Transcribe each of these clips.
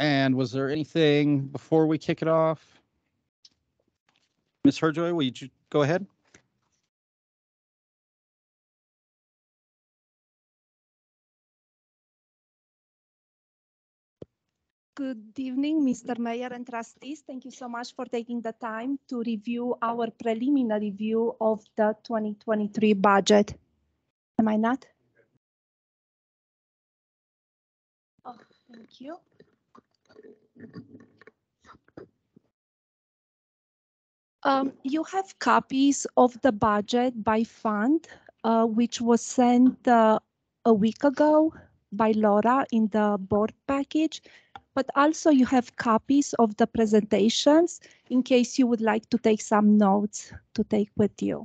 And was there anything before we kick it off? Ms. Herjoy, will you go ahead? Good evening, Mr. Mayor and trustees. Thank you so much for taking the time to review our preliminary view of the 2023 budget. Am I not? Oh, thank you. You have copies of the budget by fund, which was sent a week ago by Laura in the board package. But also you have copies of the presentations in case you would like to take some notes to take with you.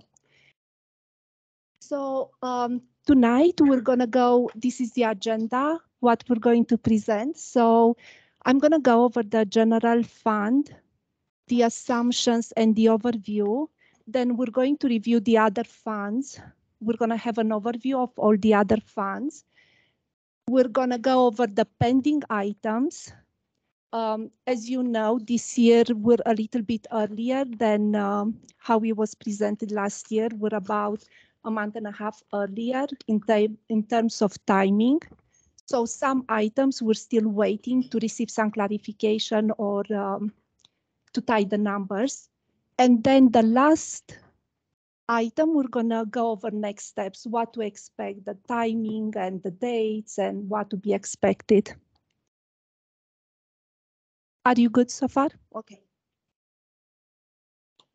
So tonight we're gonna go, this is the agenda, what we're going to present. So I'm gonna go over the general fund, the assumptions and the overview. Then we're going to review the other funds. We're gonna have an overview of all the other funds. We're gonna go over the pending items. As you know, this year we're a little bit earlier than how it was presented last year. We're about a month and a half earlier in terms of timing. So some items we're still waiting to receive some clarification or to tie the numbers. And then the last item, we're gonna go over next steps, what to expect, the timing and the dates and what to be expected. Are you good so far? Okay.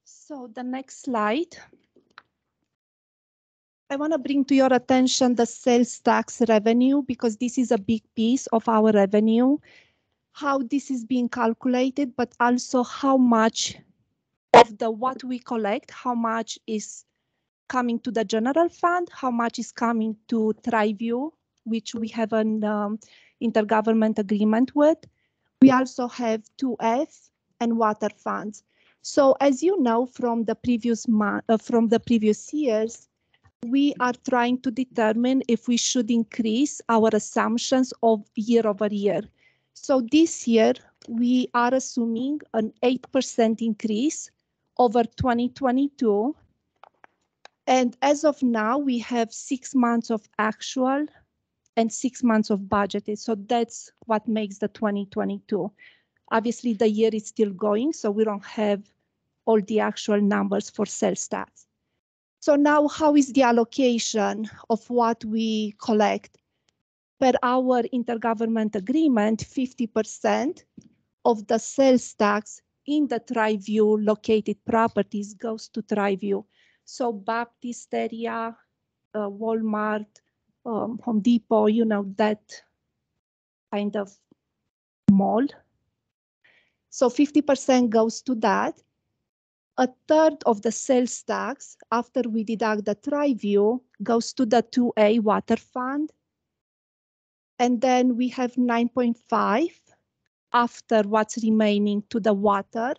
So the next slide. I want to bring to your attention the sales tax revenue because this is a big piece of our revenue. How this is being calculated, but also how much of the what we collect, how much is coming to the general fund, how much is coming to TriView, which we have an intergovernment agreement with. We also have 2F and water funds. So as you know from the previous years, we are trying to determine if we should increase our assumptions of year over year. So this year, we are assuming an 8% increase over 2022. And as of now, we have 6 months of actual and 6 months of budgeted. So that's what makes the 2022. Obviously, the year is still going, so we don't have all the actual numbers for sales tax. So now, how is the allocation of what we collect? Per our intergovernment agreement, 50% of the sales tax in the TriView located properties goes to TriView. So Baptist area, Walmart, Home Depot, you know, that kind of mall. So 50% goes to that. A third of the sales tax, after we deduct the TriView, goes to the 2A water fund. And then we have 9.5 after what's remaining to the water,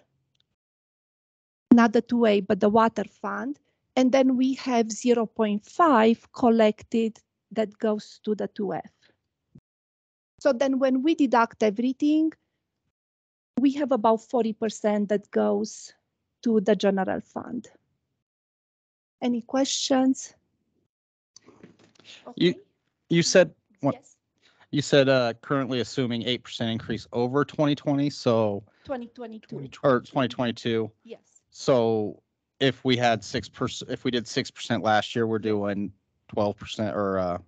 not the 2A, but the water fund. And then we have 0.5 collected that goes to the 2F. So then when we deduct everything, we have about 40% that goes to the general fund. Any questions? Okay. You said what? Yes. You said currently assuming 8% increase over 2020, so 2022 or 2022. Yes. So if we had 6%, if we did 6% last year, we're doing 12% or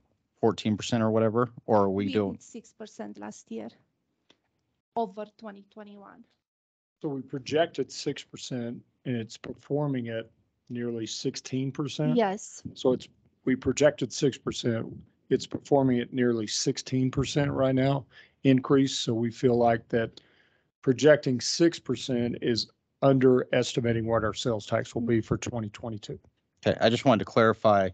14% or whatever, or are we doing 6% last year over 2021? So we projected 6% and it's performing at nearly 16%. Yes. So we projected 6%. It's performing at nearly 16% right now increase. So we feel like that projecting 6% is underestimating what our sales tax will be for 2022. Okay, I just wanted to clarify.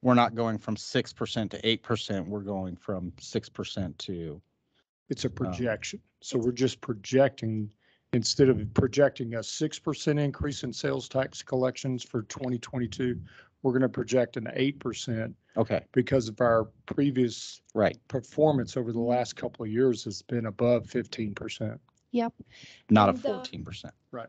We're not going from 6% to 8%. We're going from 6% to. It's a projection. So we're just projecting, instead of projecting a 6% increase in sales tax collections for 2022, we're going to project an 8% Okay, because of our previous right. performance over the last couple of years has been above 15%. Yep. Not a And, 14%. Right.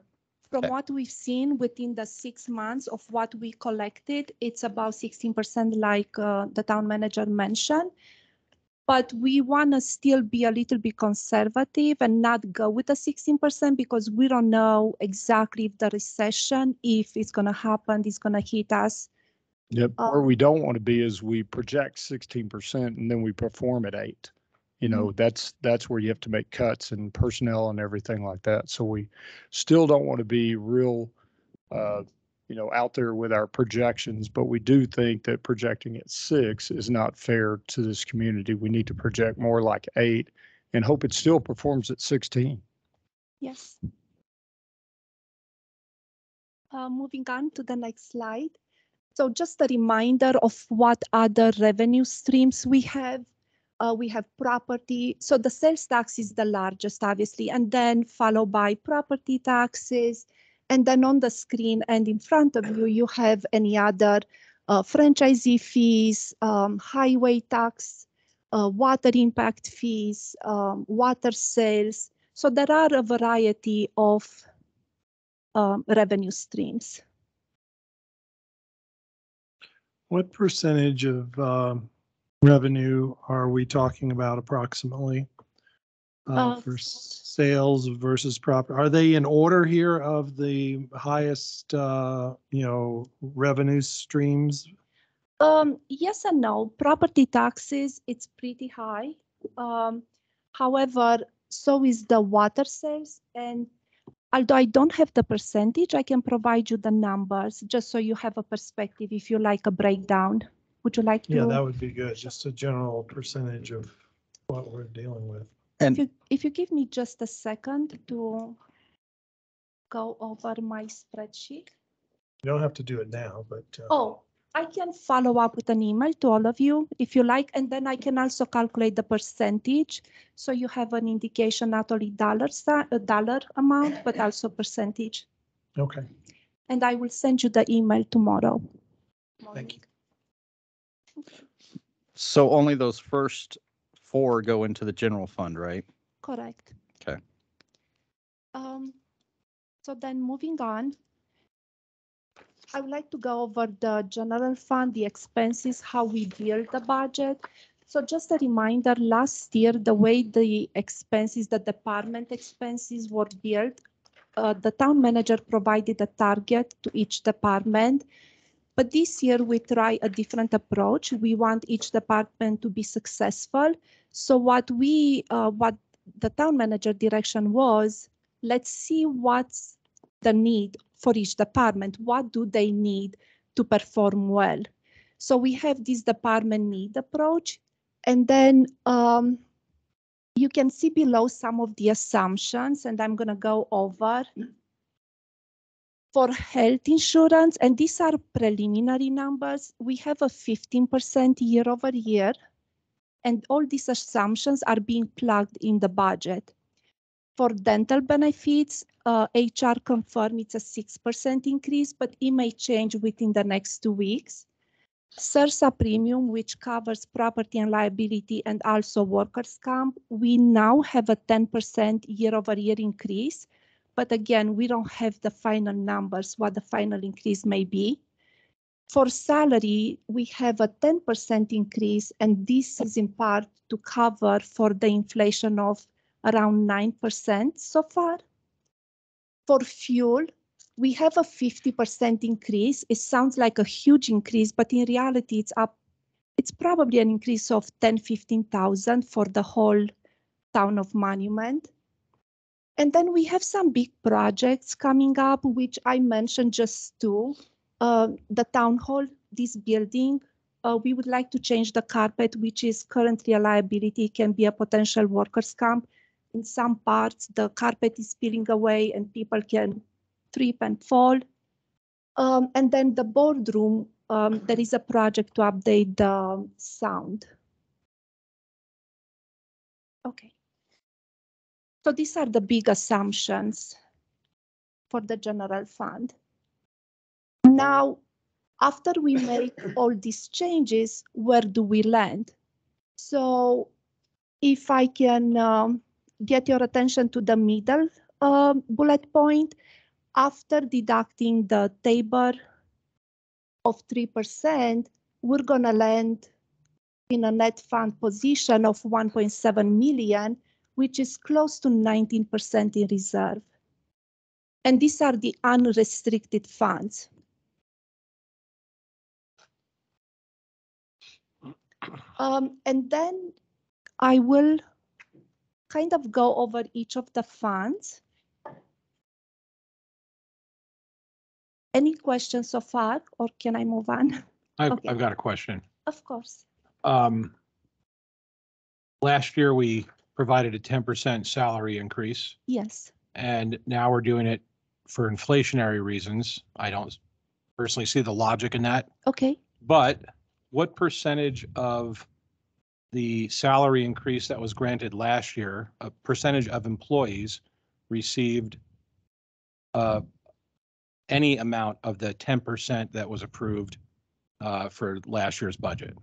From Okay. what we've seen within the 6 months of what we collected, it's about 16% like the town manager mentioned. But we want to still be a little bit conservative and not go with the 16% because we don't know exactly if the recession, if it's going to happen, is going to hit us. Yep. Where we don't want to be is we project 16% and then we perform at 8. You know, that's where you have to make cuts in personnel and everything like that. So we still don't want to be real, out there with our projections, but we do think that projecting at 6 is not fair to this community. We need to project more like 8 and hope it still performs at 16. Yes. Moving on to the next slide. So just a reminder of what other revenue streams we have. We have property. So the sales tax is the largest, obviously, and then followed by property taxes. And then on the screen and in front of you, you have any other franchisee fees, highway tax, water impact fees, water sales. So there are a variety of revenue streams. What percentage of revenue are we talking about approximately for sales versus property? Are they in order here of the highest, revenue streams? Yes and no. Property taxes, it's pretty high. However, so is the water sales. And although I don't have the percentage, I can provide you the numbers just so you have a perspective if you like a breakdown. Would you like to? Yeah, that would be good. Just a general percentage of what we're dealing with. And If you give me just a second to go over my spreadsheet. You don't have to do it now, but. Oh, I can follow up with an email to all of you if you like, and then I can also calculate the percentage. So you have an indication, not only dollar amount, but also percentage. Okay, And I will send you the email tomorrow. thank you. so only those first 4 go into the general fund, right? Correct. Okay. So then moving on, I would like to go over the general fund, the expenses, how we build the budget. So just a reminder, last year, the way the expenses, the department expenses were built, the town manager provided a target to each department. But this year we try a different approach. We want each department to be successful. So what the town manager direction was, let's see what's the need for each department. What do they need to perform well? So we have this department need approach. And then you can see below some of the assumptions, and I'm going to go over. For health insurance, and these are preliminary numbers, we have a 15% year over year, and all these assumptions are being plugged in the budget. For dental benefits, HR confirmed it's a 6% increase, but it may change within the next 2 weeks. CIRSA premium, which covers property and liability and also workers' comp, we now have a 10% year-over-year increase. But again, we don't have the final numbers, what the final increase may be. For salary, we have a 10% increase, and this is in part to cover for the inflation of around 9% so far. For fuel, we have a 50% increase. It sounds like a huge increase, but in reality, it's probably an increase of 10,000-15,000 for the whole town of Monument. And then we have some big projects coming up, which I mentioned just 2. The town hall, this building, we would like to change the carpet, which is currently a liability. It can be a potential workers' comp. In some parts, the carpet is peeling away and people can trip and fall. And then the boardroom, there is a project to update the sound. Okay. So these are the big assumptions for the general fund. Now, After we make all these changes, where do we land? So if I can get your attention to the middle bullet point, after deducting the tabor of 3%, we're gonna land in a net fund position of 1.7 million, which is close to 19% in reserve. And these are the unrestricted funds. And then I will kind of go over each of the funds. Any questions so far, or can I move on? Okay. I've got a question. Of course. Last year, we provided a 10% salary increase, Yes. and now we're doing it for inflationary reasons. I don't personally see the logic in that, Okay. but what percentage of the salary increase that was granted last year, a percentage of employees received any amount of the 10% that was approved for last year's budget?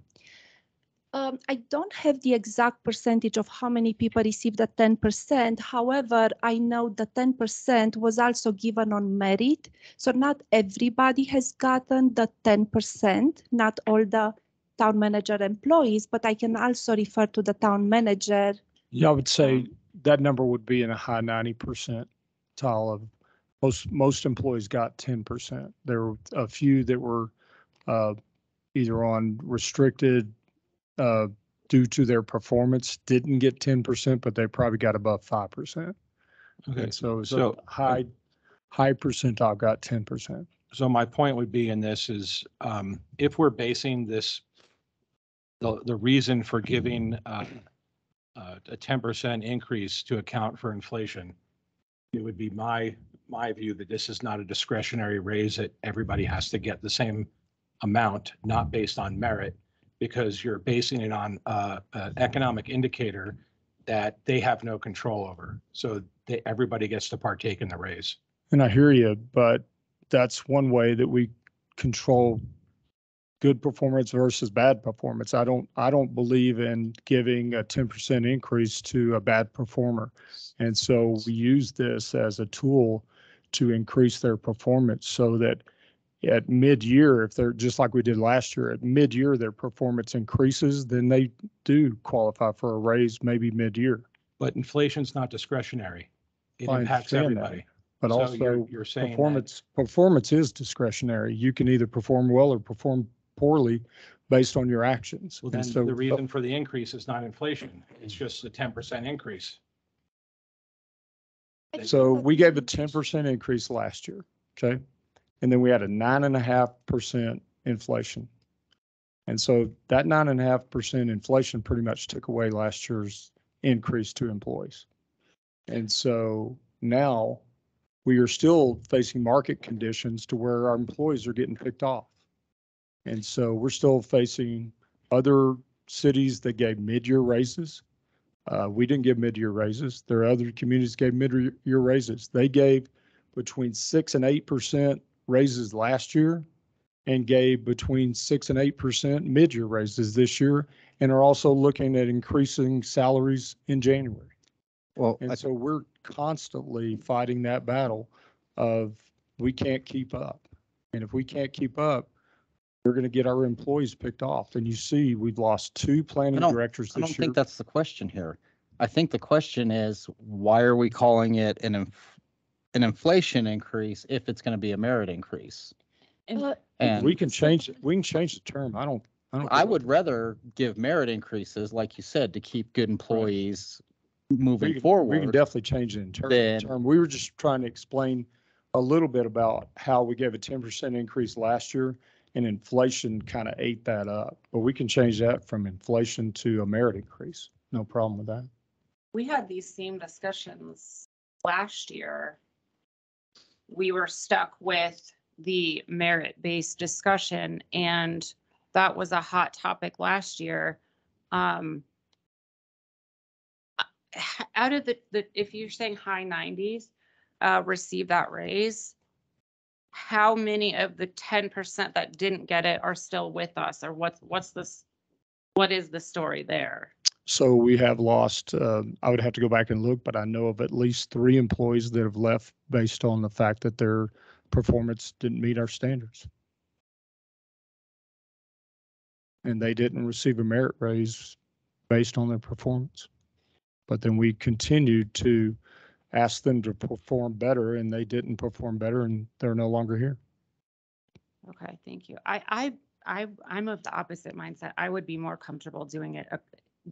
I don't have the exact percentage of how many people received the 10%. However, I know the 10% was also given on merit. So not everybody has gotten the 10%, not all the town manager employees, but I can also refer to the town manager. Yeah, I would say that number would be in a high 90% tile of most employees got 10%. There were a few that were either on restricted due to their performance, didn't get 10%, but they probably got above 5%. Okay, And so so high percentile got 10%. So my point would be in this is, if we're basing this, the reason for giving a 10% increase to account for inflation, it would be my view that this is not a discretionary raise, that everybody has to get the same amount, not based on merit, because you're basing it on an economic indicator that they have no control over. So everybody gets to partake in the raise. And I hear you, but that's one way that we control good performance versus bad performance. I don't believe in giving a 10% increase to a bad performer. And so we use this as a tool to increase their performance so that at mid-year, if they're just like we did last year, at mid-year, their performance increases, then they do qualify for a raise maybe mid-year. But inflation's not discretionary. It I impacts understand that. everybody. But So also you're saying performance is discretionary. You can either perform well or perform poorly based on your actions. Well, And then so the reason for the increase is not inflation. It's just a 10% increase. So we gave a 10% increase last year, okay? And then we had a 9.5% inflation. And so that 9.5% inflation pretty much took away last year's increase to employees. And so now we are still facing market conditions to where our employees are getting picked off. And so we're still facing other cities that gave mid-year raises. We didn't give mid-year raises. There are other communities that gave mid-year raises. They gave between 6 and 8% raises last year and gave between 6 and 8% mid-year raises this year, and are also looking at increasing salaries in January. Well, And so we're constantly fighting that battle of we can't keep up. And if we can't keep up, we're going to get our employees picked off. And you see, we've lost 2 planning directors I don't this year. think that's the question here. I think the question is, why are we calling it an inflation increase if it's going to be a merit increase? And We can change it. We can change the term. I don't. I would rather give merit increases, like you said, to keep good employees moving forward. We can definitely change it in term. We were just trying to explain a little bit about how we gave a 10% increase last year and inflation kind of ate that up. But we can change that from inflation to a merit increase. No problem with that. We had these same discussions last year. We were stuck with the merit-based discussion, and that was a hot topic last year. Out of the if you're saying high 90s, receive that raise, how many of the 10% that didn't get it are still with us, or what is the story there? So we have lost, I would have to go back and look, but I know of at least 3 employees that have left based on the fact that their performance didn't meet our standards. And they didn't receive a merit raise based on their performance. But then we continued to ask them to perform better, and they didn't perform better, and they're no longer here. Okay, thank you. I'm of the opposite mindset. I would be more comfortable doing it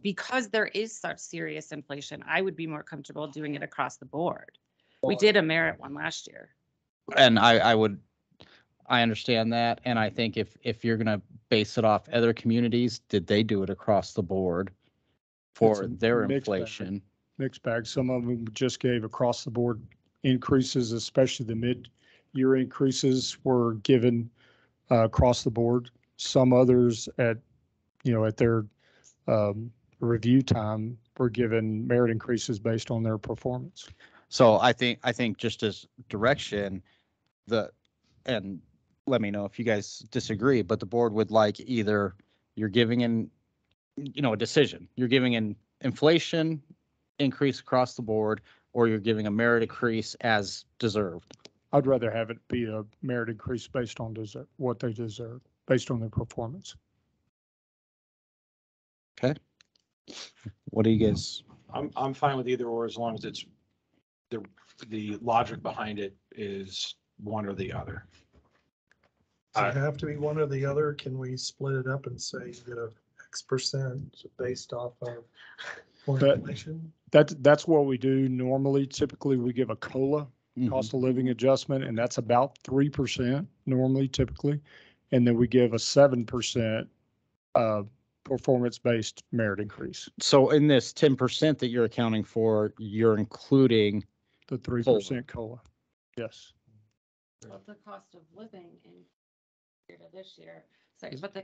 because there is such serious inflation. I would be more comfortable doing it across the board. We did a merit one last year. And I understand that. And I think if you're going to base it off other communities, did they do it across the board for It's a their mixed bag. inflation? Mixed bag. Some of them just gave across the board increases, especially the mid-year increases were given across the board. Some others at their review time were given merit increases based on their performance. So I think just as direction, and let me know if you guys disagree, but the board would like either you're giving a decision, you're giving an inflation increase across the board, or you're giving a merit increase as deserved. I'd rather have it be a merit increase based on what they deserve, based on their performance. Okay. What do you guys? I'm fine with either or as long as it's the logic behind it is one or the other. Does it have to be one or the other? Can we split it up and say you get a X% based off of inflation? That's what we do normally. Typically, we give a COLA, cost of living adjustment, and that's about 3% normally, typically. And then we give a 7% performance-based merit increase. So in this 10% that you're accounting for, you're including The 3% COLA. Yes. What's the cost of living in year to this year? So, but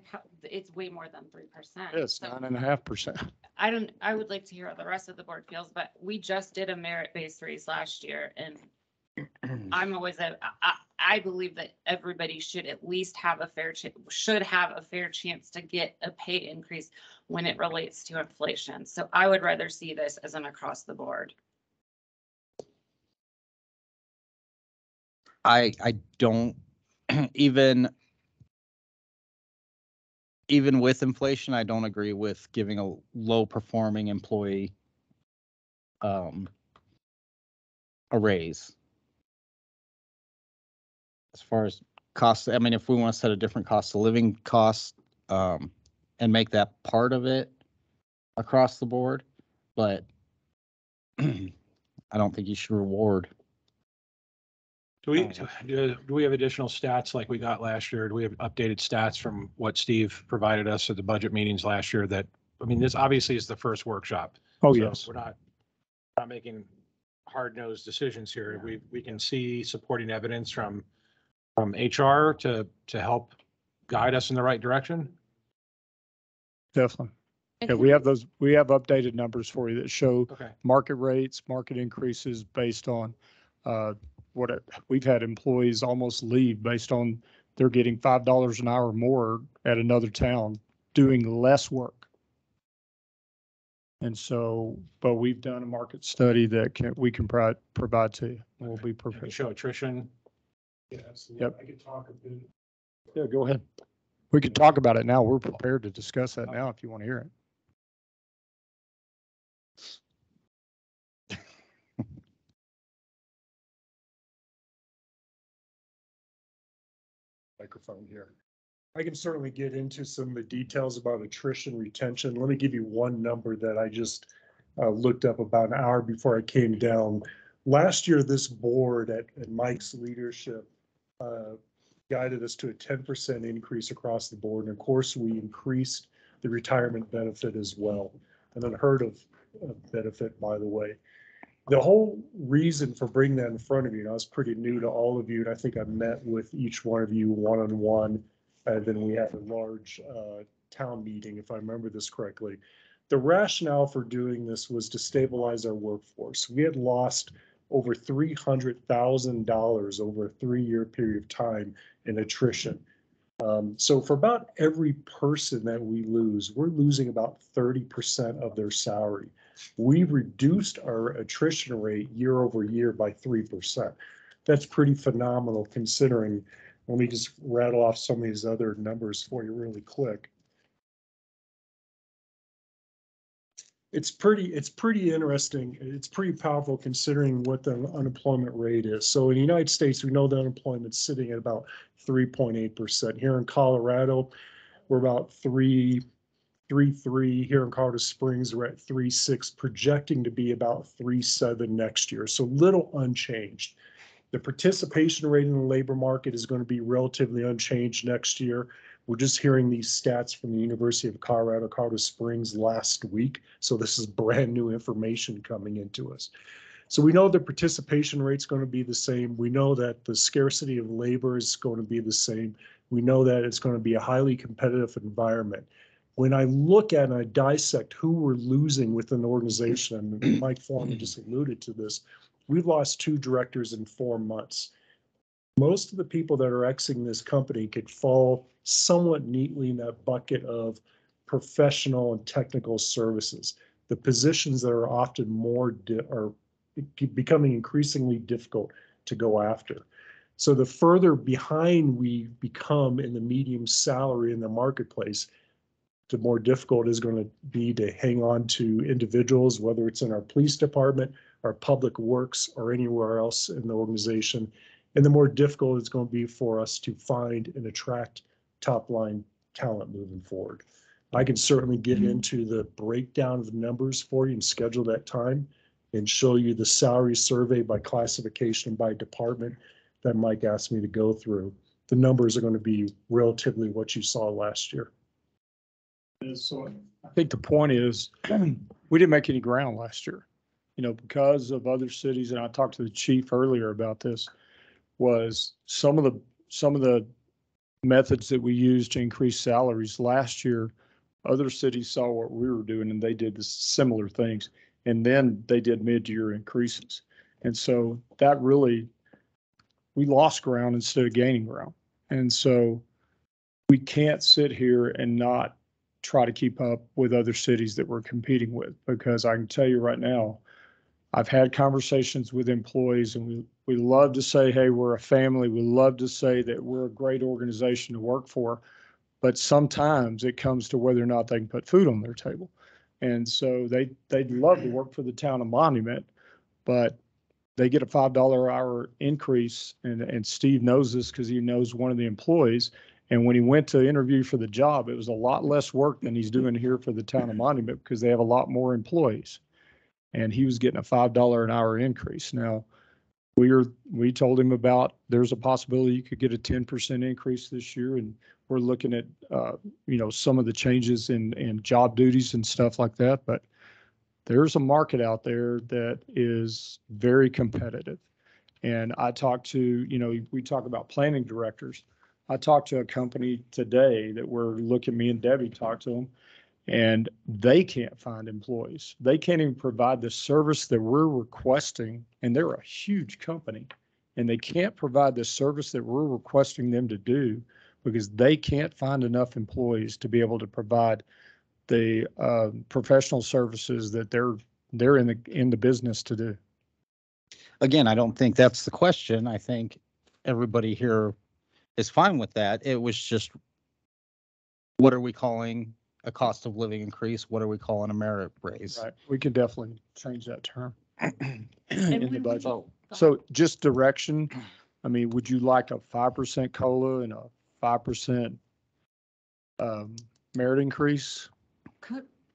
it's way more than 3%. It's 9.5%. I would like to hear how the rest of the board feels, but we just did a merit-based raise last year, and I'm always I believe that everybody should at least have a fair chance to get a pay increase when it relates to inflation. So I would rather see this as an across the board. I don't even with inflation, I don't agree with giving a low performing employee a raise. As far as cost, I mean, if we want to set a different cost of living cost and make that part of it across the board, but I don't think you should reward. Do we have additional stats like we got last year? Do we have updated stats from what Steve provided us at the budget meetings last year? This obviously is the first workshop. Oh, So yes. We're not making hard-nosed decisions here. We can see supporting evidence from HR to help guide us in the right direction. Definitely. Yeah, we have updated numbers for you that show Okay. market rates, market increases based on we've had employees almost leave based on they're getting $5 an hour more at another town doing less work. And so, but we've done a market study that we can provide to you. We'll be Can prepared. we show attrition? Yeah, so Yep. I could talk a bit. Yeah, go ahead. We can talk about it now. We're prepared to discuss that now if you want to hear it. Microphone here. I can certainly get into some of the details about attrition retention. Let me give you one number that I just looked up about an hour before I came down. Last year, this board at Mike's leadership guided us to a 10% increase across the board. And of course, we increased the retirement benefit as well. An unheard of benefit, by the way. The whole reason for bringing that in front of you, and I was pretty new to all of you, and I think I met with each one of you one-on-one, and then we had a large town meeting, if I remember this correctly. The rationale for doing this was to stabilize our workforce. We had lost over $300,000 over a 3-year period of time in attrition. So for about every person that we lose, we're losing about 30% of their salary. We've reduced our attrition rate year over year by 3%. That's pretty phenomenal considering. Let me just rattle off some of these other numbers for you really quick. It's pretty interesting. It's pretty powerful considering what the unemployment rate is. So in the United States, we know the unemployment's sitting at about 3.8%. Here in Colorado, we're about 3.3. Here in Colorado Springs, we're at 3.6, projecting to be about 3.7 next year. So little unchanged. The participation rate in the labor market is going to be relatively unchanged next year. We're just hearing these stats from the University of Colorado Springs last week. So this is brand new information coming into us. So we know the participation rate is going to be the same. We know that the scarcity of labor is going to be the same. We know that it's going to be a highly competitive environment. When I look at and I dissect who we're losing within the organization, and Mike Foreman just alluded to this, we've lost 2 directors in 4 months. Most of the people that are exiting this company could fall somewhat neatly in that bucket of professional and technical services. The positions that are often are becoming increasingly difficult to go after. So the further behind we become in the medium salary in the marketplace, the more difficult it is going to be to hang on to individuals, whether it's in our police department, our public works, or anywhere else in the organization. And the more difficult it's going to be for us to find and attract top line talent moving forward. I can certainly get into the breakdown of the numbers for you and schedule that time and show you the salary survey by classification by department that Mike asked me to go through. The numbers are going to be relatively what you saw last year. So I think the point is we didn't make any ground last year, because of other cities. And I talked to the chief earlier about this, was some of the methods that we used to increase salaries last year. Other cities saw what we were doing and they did the similar things. And then they did mid-year increases. And so that really, we lost ground instead of gaining ground. And so we can't sit here and not try to keep up with other cities that we're competing with, because I can tell you right now, I've had conversations with employees and we love to say, hey, we're a family. We love to say that we're a great organization to work for, but sometimes it comes to whether or not they can put food on their table. And so they'd love to work for the town of Monument, but they get a $5 an hour increase. And Steve knows this because he knows one of the employees. And when he went to interview for the job, it was a lot less work than he's doing here for the town of Monument because they have a lot more employees. And he was getting a $5 an hour increase. Now, we told him about there's a possibility you could get a 10% increase this year. And we're looking at, some of the changes in job duties and stuff like that. But there's a market out there that is very competitive. And I talked to, we talk about planning directors. I talked to a company today that me and Debbie talked to them, and they can't find employees. They can't even provide the service that we're requesting, and they're a huge company, and they can't provide the service that we're requesting them to do because they can't find enough employees to be able to provide the professional services that they're in the business to do. Again, I don't think that's the question. I think everybody here is fine with that. It was just, what are we calling a cost of living increase? What are we calling a merit raise? Right. We could definitely change that term in And the budget. So just direction. I mean, would you like a 5% COLA and a 5% merit increase?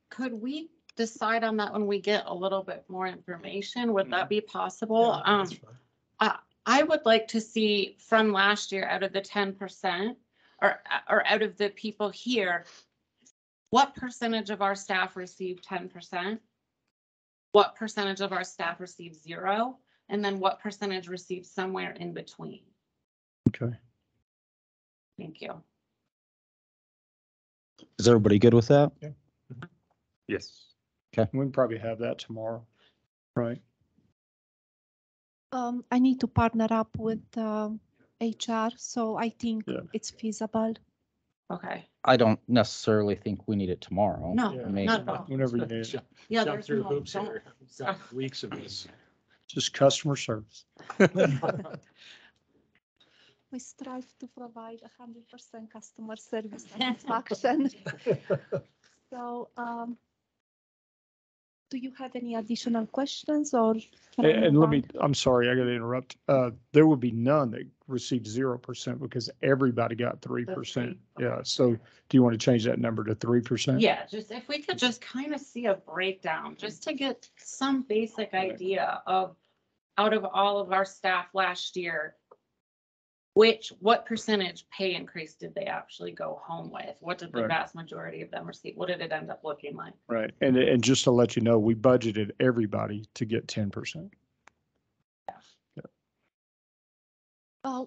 Could we decide on that when we get a little bit more information? Would that be possible? I would like to see from last year, out of the 10% or out of the people here, what percentage of our staff received 10%? What percentage of our staff received 0? And then what percentage received somewhere in between? Okay. Thank you. Is everybody good with that? Yeah. Yes. We can probably have that tomorrow. Right. I need to partner up with HR, so I think Yeah. it's feasible. Okay. I don't necessarily think we need it tomorrow. No, Yeah. I mean, not at all. Whenever you need it. Yeah, Jump there's through no- hoops don't- here. We've got weeks of this. Just customer service. We strive to provide 100% customer service satisfaction. So, do you have any additional questions or? can I And move let on? me, I'm sorry, I got to interrupt. There would be none that received 0% because everybody got 3%. Yeah. So do you want to change that number to 3%? Yeah, just if we could just kind of see a breakdown, just to get some basic Right. idea of, out of all of our staff last year, what percentage pay increase did they actually go home with? What did the Right. vast majority of them receive? What did it end up looking like? Right. And just to let you know, we budgeted everybody to get 10%.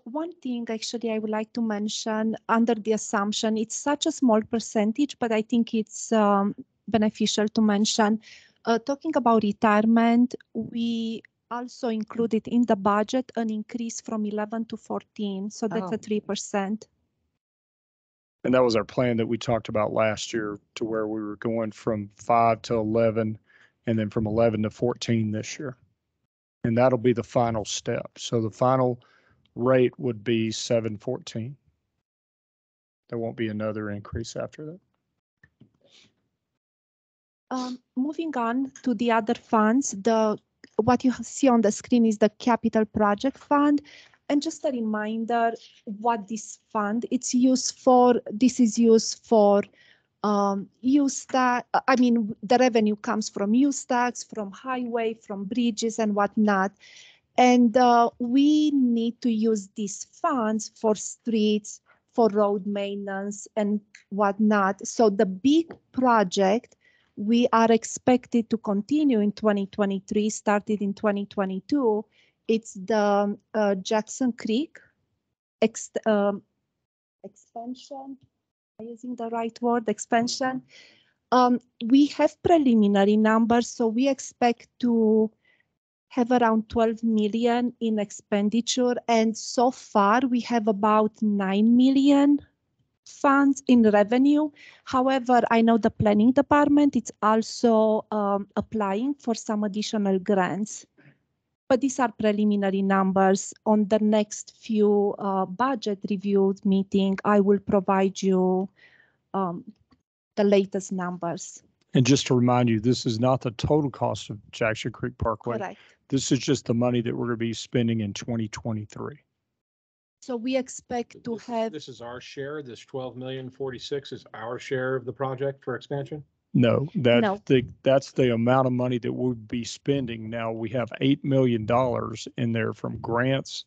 One thing actually I would like to mention under the assumption, it's such a small percentage, but I think it's beneficial to mention. Talking about retirement, we also included in the budget an increase from 11 to 14, so that's a 3%. And that was our plan that we talked about last year, to where we were going from 5 to 11 and then from 11 to 14 this year. And that'll be the final step. So the final rate would be 714. There won't be another increase after that. Moving on to the other funds, what you see on the screen is the capital project fund. And just a reminder what this fund it's used for. This is used for use tax. I mean, the revenue comes from use tax, from highway, from bridges and whatnot. And we need to use these funds for streets, for road maintenance and whatnot. So the big project we are expected to continue in 2023, started in 2022. It's the Jackson Creek expansion. Am I using the right word? Expansion. We have preliminary numbers, so we expect to have around 12 million in expenditure, and so far we have about 9 million funds in revenue. However, I know the planning department is also applying for some additional grants. But these are preliminary numbers. On the next few budget review meeting, I will provide you the latest numbers. And just to remind you, this is not the total cost of Jackson Creek Parkway. Correct. This is just the money that we're going to be spending in 2023. So we expect to have, This is our share, this 12,046,000 is our share of the project for expansion? No, No. that's the amount of money that we'll be spending. Now, we have $8 million in there from grants,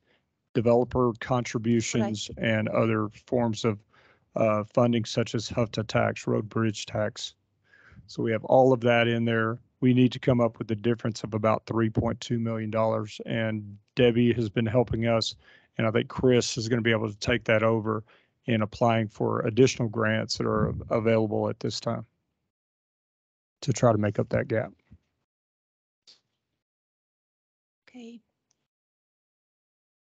developer contributions, and other forms of funding such as HUFTA tax, road bridge tax. So we have all of that in there. We need to come up with a difference of about $3.2 million. And Debbie has been helping us. And I think Chris is going to be able to take that over in applying for additional grants that are available at this time to try to make up that gap. okay.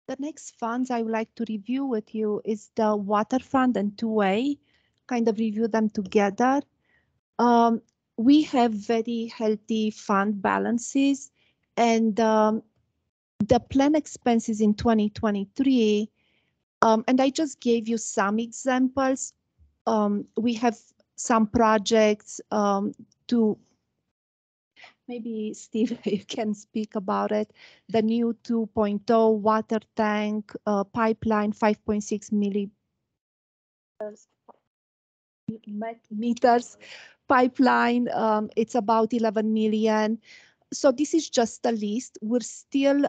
The next funds I would like to review with you is the water fund and 2A, kind of review them together. We have very healthy fund balances, and the plan expenses in 2023, and I just gave you some examples. We have some projects to, maybe Steve, you can speak about it. The new 2.0 water tank pipeline, 5.6 meters pipeline. It's about 11 million. So this is just a list. We're still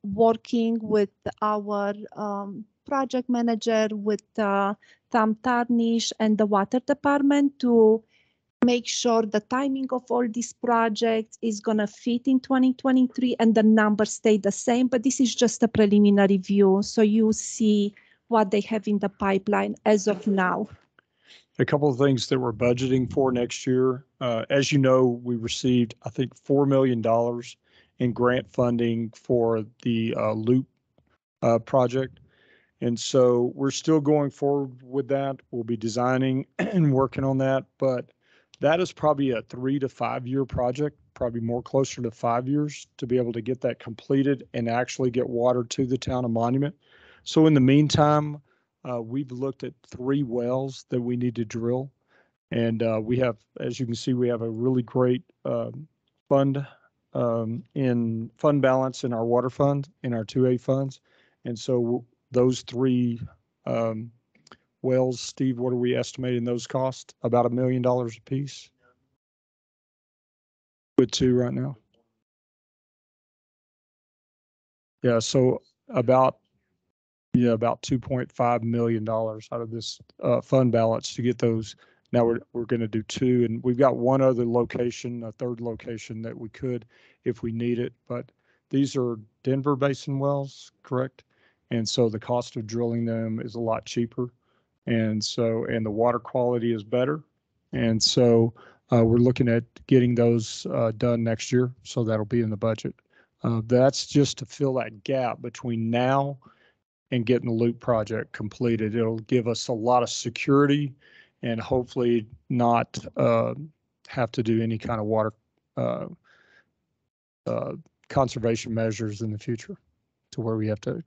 working with our project manager, with Tom Tarnish and the water department to make sure the timing of all these projects is going to fit in 2023 and the numbers stay the same. But this is just a preliminary view. So you see what they have in the pipeline as of now. A couple of things that we're budgeting for next year. As you know, we received, I think, $4 million in grant funding for the loop project. And so we're still going forward with that. We'll be designing and working on that, but that is probably a 3 to 5 year project, probably more closer to 5 years to be able to get that completed and actually get water to the town of Monument. So in the meantime, we've looked at 3 wells that we need to drill. And we have, as you can see, we have a really great fund in fund balance in our water fund, in our 2A funds. And so those 3 wells, Steve, what are we estimating those cost? About $1 million a piece? With 2 right now. Yeah, so about $2.5 million out of this fund balance to get those. Now we're going to do 2, and we've got 1 other location, a 3rd location that we could if we need it. But these are Denver Basin wells, correct? And so the cost of drilling them is a lot cheaper. And the water quality is better. And so we're looking at getting those done next year. So that'll be in the budget. That's just to fill that gap between now and getting the loop project completed. It'll give us a lot of security and hopefully not have to do any kind of water conservation measures in the future to where we have to,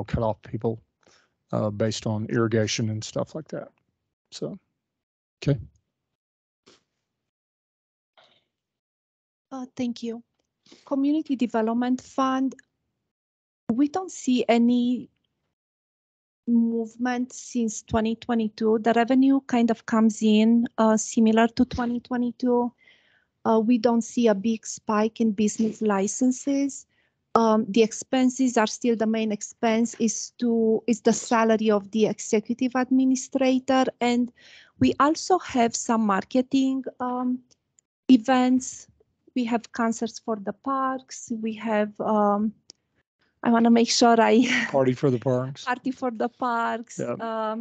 cut off people based on irrigation and stuff like that. So, okay. Thank you. Community Development Fund, we don't see any movement since 2022. The revenue kind of comes in similar to 2022. We don't see a big spike in business licenses. The expenses are still the main expense is the salary of the executive administrator, and we also have some marketing events. We have concerts for the parks. We have I want to make sure Party for the parks. Party for the parks. Yeah.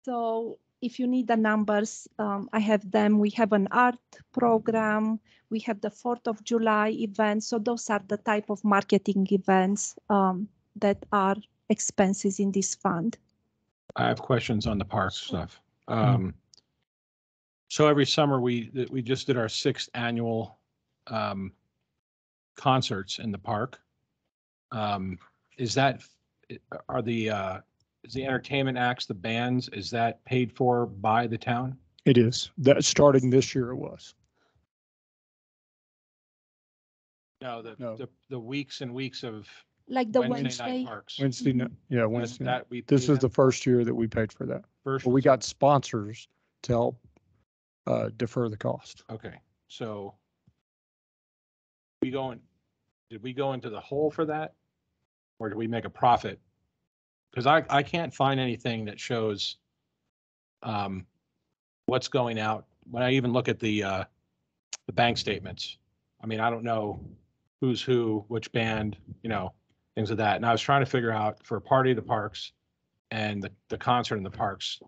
So if you need the numbers, I have them. We have an art program. We have the 4th of July event. So those are the type of marketing events that are expenses in this fund. I have questions on the park stuff. So every summer we just did our 6th annual concerts in the park. Is the entertainment acts, the bands, is that paid for by the town? It is. That starting this year it was. No, the weeks and weeks of Like the Wednesday night Wednesday. parks. Wednesday night. Yeah, Does Wednesday. that we This pay is the them first year that we paid for that. first? But we got sponsors to help defer the cost. Okay, so did we go into the hole for that? Or did we make a profit? Because I can't find anything that shows what's going out. When I even look at the bank statements, I mean, I don't know who's who, which band, things of that. And I was trying to figure out for Party of the Parks and the concert in the parks,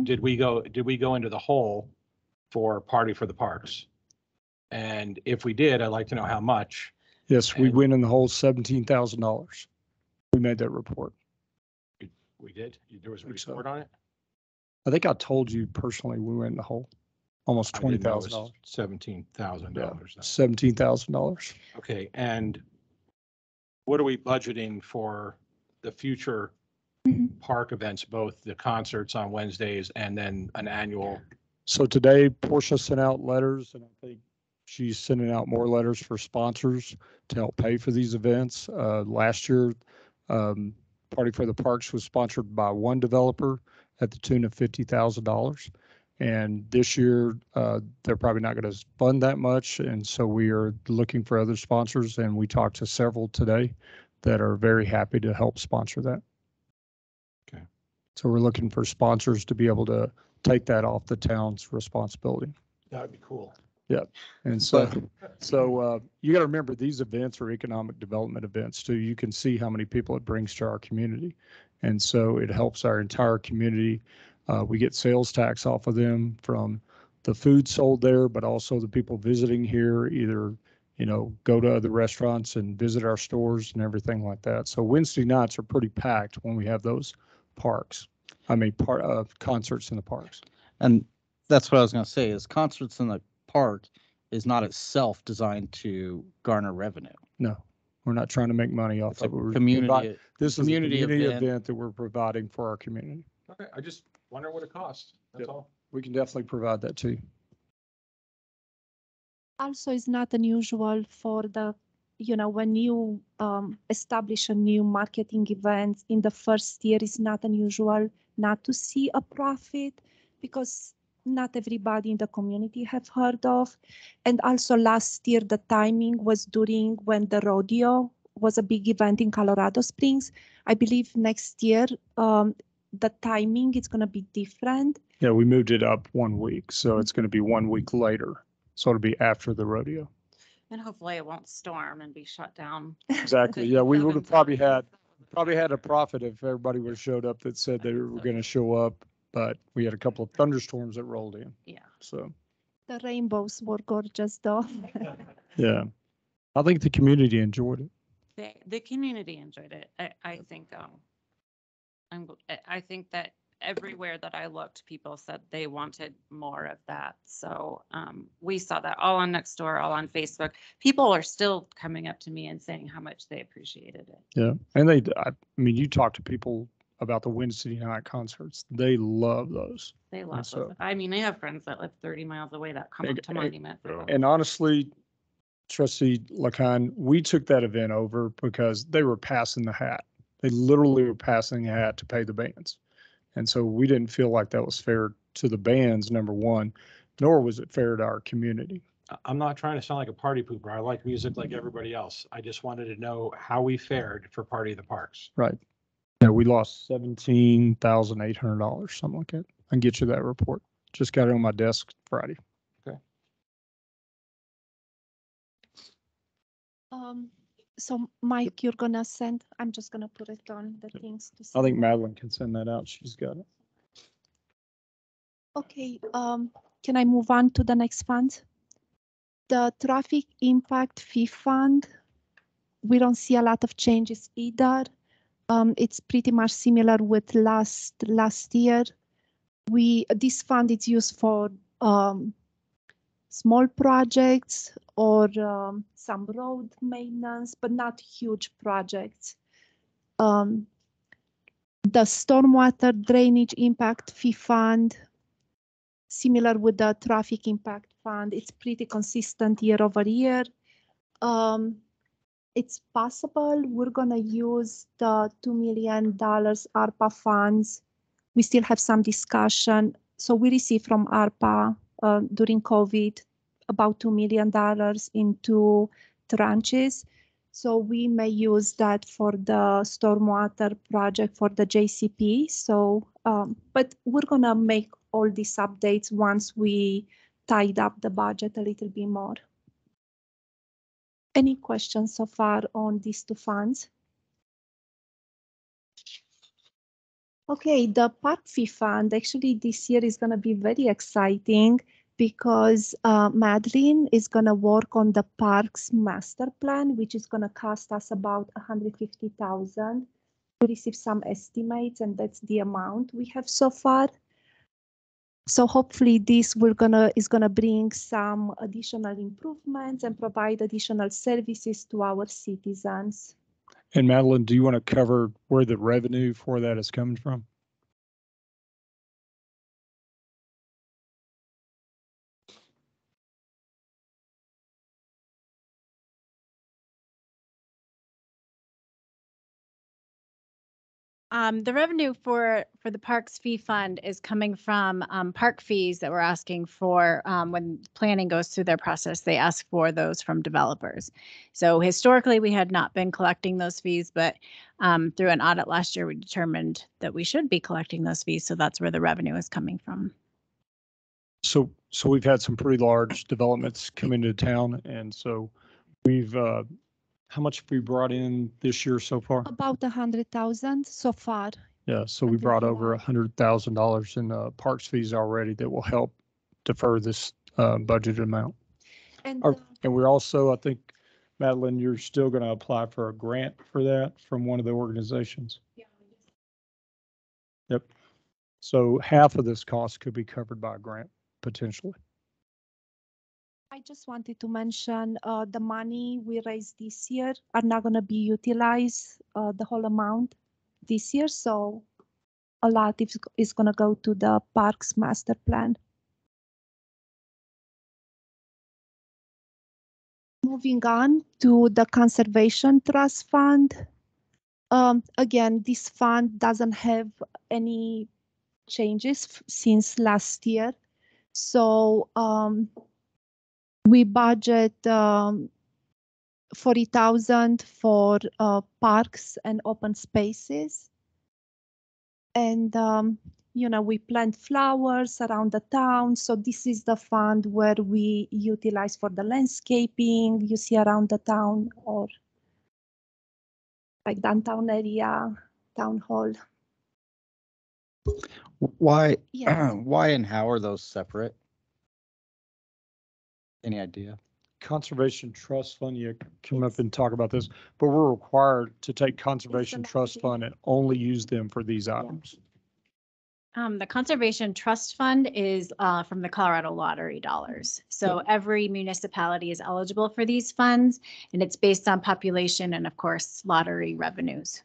did we go into the hole for Party for the Parks? And if we did, I'd like to know how much. Yes, we And- went in the whole $17,000. We made that report. We did? There was a Think so. report on it? I think I told you personally we went in the hole. Almost I didn't know it was $20,000. $17,000. $17,000. Okay, and what are we budgeting for the future park events, both the concerts on Wednesdays and then an annual? So today Portia sent out letters, and I think she's sending out more letters for sponsors to help pay for these events. Last year, Party for the Parks was sponsored by one developer at the tune of $50,000. And this year, they're probably not going to fund that much. And so we are looking for other sponsors, and we talked to several today that are very happy to help sponsor that. Okay. So we're looking for sponsors to be able to take that off the town's responsibility. That'd be cool. And so you got to remember, these events are economic development events too. You can see how many people it brings to our community. And so it helps our entire community. We get sales tax off of them from the food sold there, but also the people visiting here, either go to other restaurants and visit our stores and everything like that. So Wednesday nights are pretty packed when we have those concerts in the parks. And that's what I was going to say is concerts in the park is not itself designed to garner revenue. No, we're not trying to make money off It's a of it. We're community. This is a community community event. event that we're providing for our community. Okay, I just wonder what it costs. That's Yep. all. We can definitely provide that too. Also, it's not unusual for when you establish a new marketing event in the first year, it's not unusual not to see a profit because not everybody in the community have heard of. And also last year, the timing was during when the rodeo was a big event in Colorado Springs. I believe next year, the timing is going to be different. Yeah, we moved it up 1 week, so it's going to be 1 week later. So it'll be after the rodeo. And hopefully it won't storm and be shut down. Exactly. Yeah, we would have probably had a profit if everybody would have showed up that said they were going to show up, but we had a couple of thunderstorms that rolled in. Yeah. So, The rainbows were gorgeous though. yeah, I think the community enjoyed it. The community enjoyed it. I think, I think that everywhere that I looked, people said they wanted more of that. So we saw that all on Nextdoor, all on Facebook. People are still coming up to me and saying how much they appreciated it. Yeah, and I mean, you talk to people about the Wednesday night concerts. They love those. They love so- it. I mean, I have friends that live 30 miles away that come up to Monument. And honestly, Trustee Lacan, we took that event over because they were passing the hat. They literally were passing the hat to pay the bands. And so we didn't feel like that was fair to the bands, number one, nor was it fair to our community. I'm not trying to sound like a party pooper. I like music like everybody else. I just wanted to know how we fared for Party of the Parks. Right. Yeah, we lost $17,800, something like that. I can get you that report. Just got it on my desk Friday. So Mike, you're gonna send, I'm just gonna put it on the things to I send. think Madeline can send that out. She's got it. Okay, can I move on to the next fund? The traffic impact fee fund, we don't see a lot of changes either. It's pretty much similar with last year. This fund is used for small projects or some road maintenance, but not huge projects. The stormwater drainage impact fee fund, similar with the traffic impact fund, it's pretty consistent year over year. It's possible we're gonna use the $2 million ARPA funds. We still have some discussion. So we received from ARPA during COVID about $2 million in 2 tranches. So we may use that for the stormwater project for the JCP. So, but we're gonna make all these updates once we tied up the budget a little bit more. Any questions so far on these 2 funds? Okay, the park fee fund, actually this year is gonna be very exciting because Madeline is gonna work on the parks master plan, which is gonna cost us about $150,000. We received some estimates and that's the amount we have so far. So hopefully this is gonna bring some additional improvements and provide additional services to our citizens. And Madeline, do you want to cover where the revenue for that is coming from? The revenue for the parks fee fund is coming from park fees that we're asking for when planning goes through their process. They ask for those from developers. So historically, we had not been collecting those fees, but through an audit last year, we determined that we should be collecting those fees. So that's where the revenue is coming from. So we've had some pretty large developments come into town, and so we've how much have we brought in this year so far? About 100,000 so far. Yeah, so we Until brought over July. $100,000 in parks fees already that will help defer this budget amount. And Or And we're also, I think, Madeline, you're still going to apply for a grant for that from one of the organizations. Yep. So half of this cost could be covered by a grant potentially. I just wanted to mention the money we raised this year are not going to be utilized the whole amount this year. So a lot is going to go to the parks master plan. Moving on to the conservation trust fund. Again, this fund doesn't have any changes since last year. So we budget 40,000 for parks and open spaces. And, you know, we plant flowers around the town. So this is the fund where we utilize for the landscaping you see around the town, or like downtown area, town hall. Why, Yeah. why and how are those separate? Any idea? Conservation Trust Fund, you come up and talk about this, but we're required to take Conservation Trust Fund and only use them for these items. The Conservation Trust Fund is from the Colorado Lottery dollars. So every municipality is eligible for these funds, and it's based on population and, of course, lottery revenues.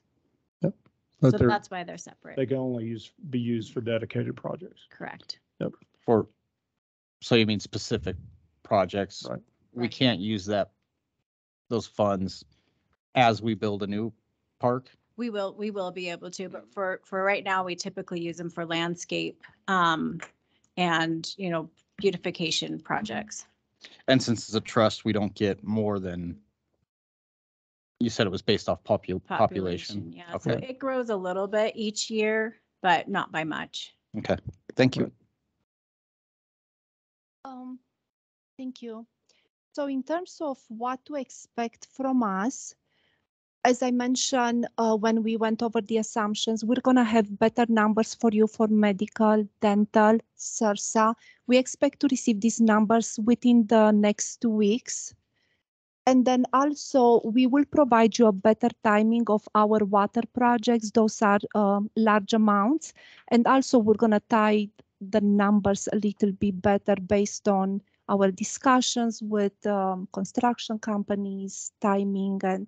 But So that's why they're separate. they can only be used for dedicated projects. Correct. For, so you mean specific projects? Right. We Right. can't use those funds as we build a new park? We will be able to, but for right now, we typically use them for landscape and, you know, beautification projects. And since it's a trust, we don't get more than, you said it was based off population. Yeah, so Okay, it grows a little bit each year, but not by much. okay, thank you. Thank you. So in terms of what to expect from us, as I mentioned, when we went over the assumptions, we're going to have better numbers for you for medical, dental, SERSA. We expect to receive these numbers within the next 2 weeks. And then also we will provide you a better timing of our water projects. Those are large amounts. And also we're going to tie the numbers a little bit better based on our discussions with construction companies, timing, and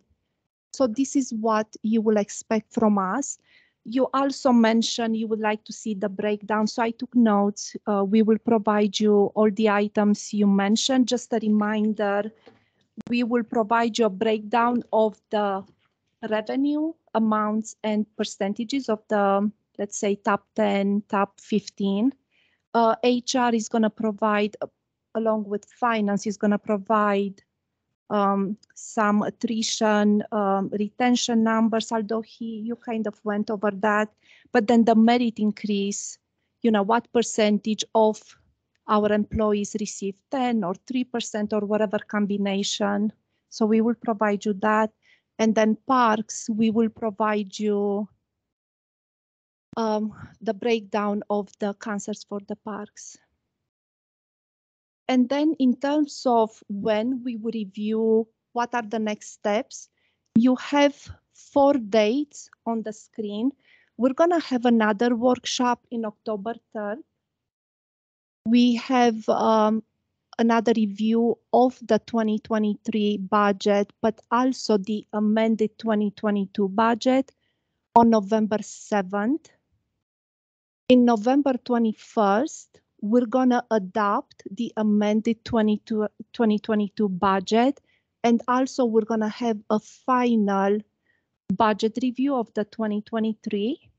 so this is what you will expect from us. You also mentioned you would like to see the breakdown. So I took notes. We will provide you all the items you mentioned. Just a reminder, we will provide you a breakdown of the revenue amounts and percentages of the, let's say, top 10, top 15. HR is going to provide, along with finance, is going to provide some attrition, retention numbers, although you kind of went over that. But then the merit increase, you know, what percentage of our employees receive 10 or 3% or whatever combination. So we will provide you that. And then parks, we will provide you the breakdown of the concerts for the parks. And then in terms of when we will review what are the next steps, you have 4 dates on the screen. We're going to have another workshop in October 3rd. We have another review of the 2023 budget, but also the amended 2022 budget on November 7th. In November 21st, we're going to adopt the amended 2022 budget, and also we're going to have a final budget review of the 2023,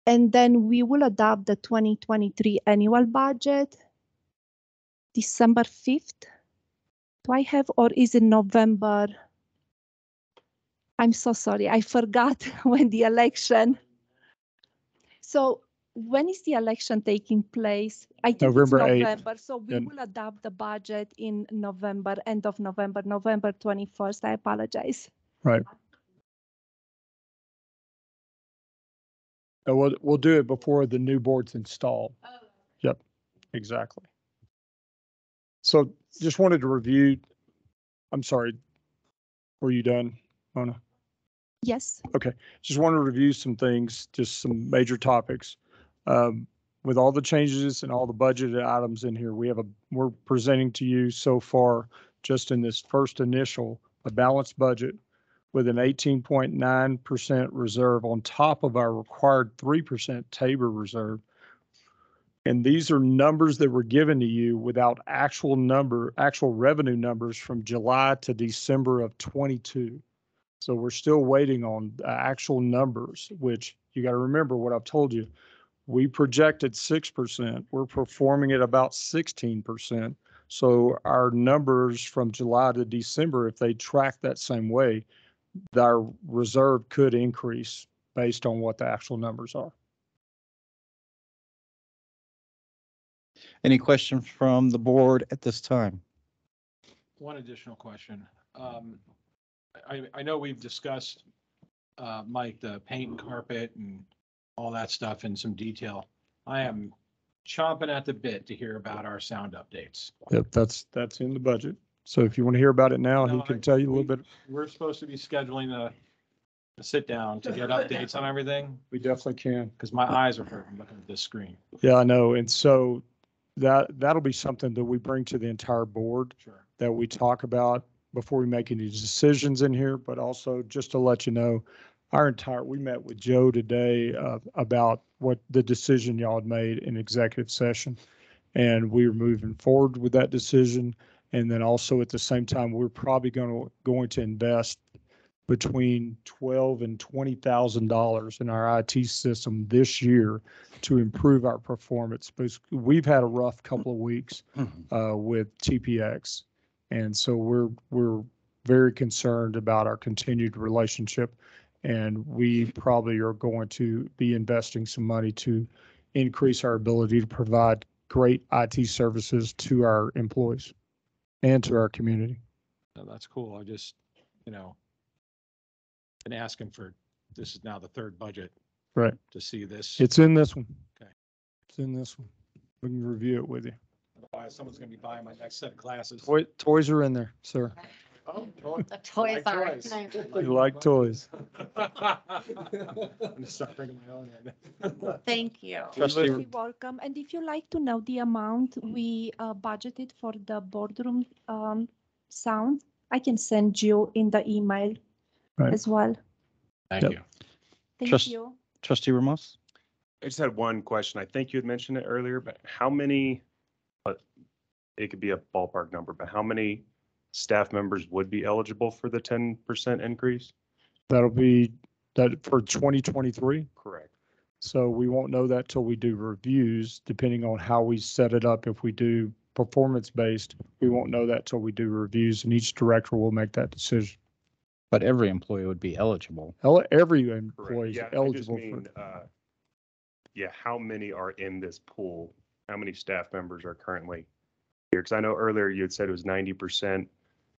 and then we will adopt the 2023 annual budget December 5th. Do I have, or is it November? I'm so sorry, I forgot when the election. So when is the election taking place? I think November it's 8th. November. So we And- will adopt the budget in November, end of November, November 21st. I apologize. Right. We'll do it before the new board's installed. Yep, exactly. So just wanted to review I'm sorry. Were you done, Mona? Yes. Just want to review some things, just some major topics. With all the changes and all the budgeted items in here, we're presenting to you so far, just in this first initial, a balanced budget with an 18.9% reserve on top of our required 3% Tabor reserve. And these are numbers that were given to you without actual revenue numbers from July to December of 22. So we're still waiting on actual numbers, which you got to remember what I've told you. We projected 6%. We're performing at about 16%. So our numbers from July to December, if they track that same way, our reserve could increase based on what the actual numbers are. Any questions from the board at this time? One additional question. I know we've discussed, Mike, the paint and carpet and all that stuff in some detail. I am chomping at the bit to hear about our sound updates. Yep, that's in the budget. So if you want to hear about it now, he can tell you a little bit. We're supposed to be scheduling a sit down to get updates on everything, We definitely can. because my eyes are hurting looking at this screen. Yeah, I know. And so that'll be something that we bring to the entire board, Sure. that we talk about before we make any decisions in here, but also just to let you know, we met with Joe today about what the decision y'all had made in executive session. And we're moving forward with that decision. And then also at the same time, we're probably going to invest between $12,000 and $20,000 in our IT system this year to improve our performance. Because we've had a rough couple of weeks with TPX. And so we're very concerned about our continued relationship. And we probably are going to be investing some money to increase our ability to provide great IT services to our employees and to our community. No, that's cool. I just, been asking for, this is now the third budget. Right. To see this. It's in this one. Okay. It's in this one. We can review it with you. Someone's gonna be buying my next set of glasses. Toys are in there, sir. Oh, The toys are. You like toys. I'm gonna start bringing my own in. Thank you. Trustee, You're welcome. And if you like to know the amount we budgeted for the boardroom sound, I can send you in the email Right. as well. Thank Yep. you. Thank Trust- you. Trustee Ramos? I just had one question. I think you had mentioned it earlier, but how many, it could be a ballpark number, but how many staff members would be eligible for the 10% increase? That'll be that for 2023. Correct. So we won't know that till we do reviews, depending on how we set it up. If we do performance-based, we won't know that till we do reviews, and each director will make that decision. But every employee would be eligible. Every Correct. employee is Yeah, I just eligible mean, for. how many are in this pool? How many staff members are currently here? Because I know earlier you had said it was 90%.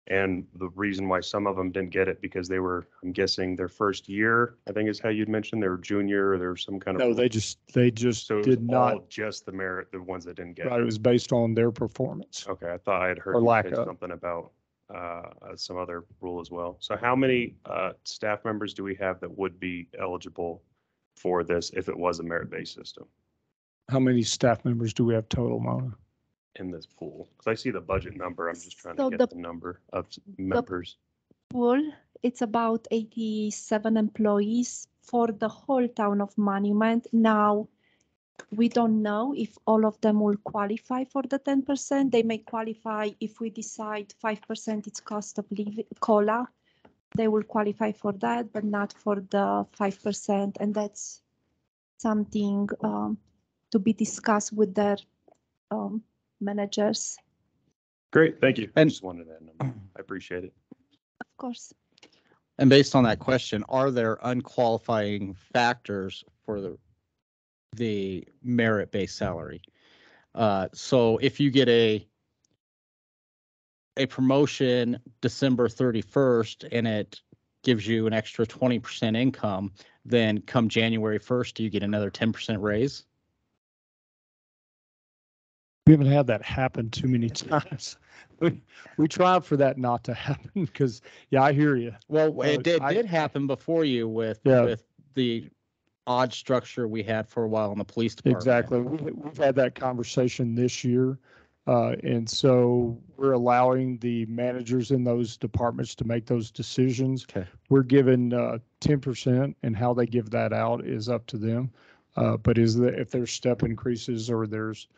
And the reason why some of them didn't get it because they were, I'm guessing, their first year, I think is how you'd mentioned, they were junior or there was some kind of. No, they just So it was did not. all just the merit, the ones that didn't get Right, it. it was based on their performance. Okay, I thought I had heard Or you lack say of. something about some other rule as well. So how many staff members do we have that would be eligible for this if it was a merit-based system How many staff members do we have total, Mona? in this pool? Because I see the budget number, I'm just trying So to get the number of members. Pool, it's about 87 employees for the whole town of Monument. Now, we don't know if all of them will qualify for the 10%. They may qualify if we decide 5% it's cost of living, COLA. They will qualify for that, but not for the 5%. And that's something to be discussed with their managers. Great, thank you. I And- just wanted that number. I appreciate it. Of course. And based on that question, are there unqualifying factors for the merit-based salary? So if you get a promotion December 31st and it gives you an extra 20% income, then come January 1st, do you get another 10% raise? We haven't had that happen too many times. We try for that not to happen because, yeah, I hear you. Well, it did, I- did happen before you Yeah. with the odd structure we had for a while in the police department. Exactly. We've had that conversation this year. And so we're allowing the managers in those departments to make those decisions. Okay. We're given 10%, and how they give that out is up to them. But if there's step increases or there's,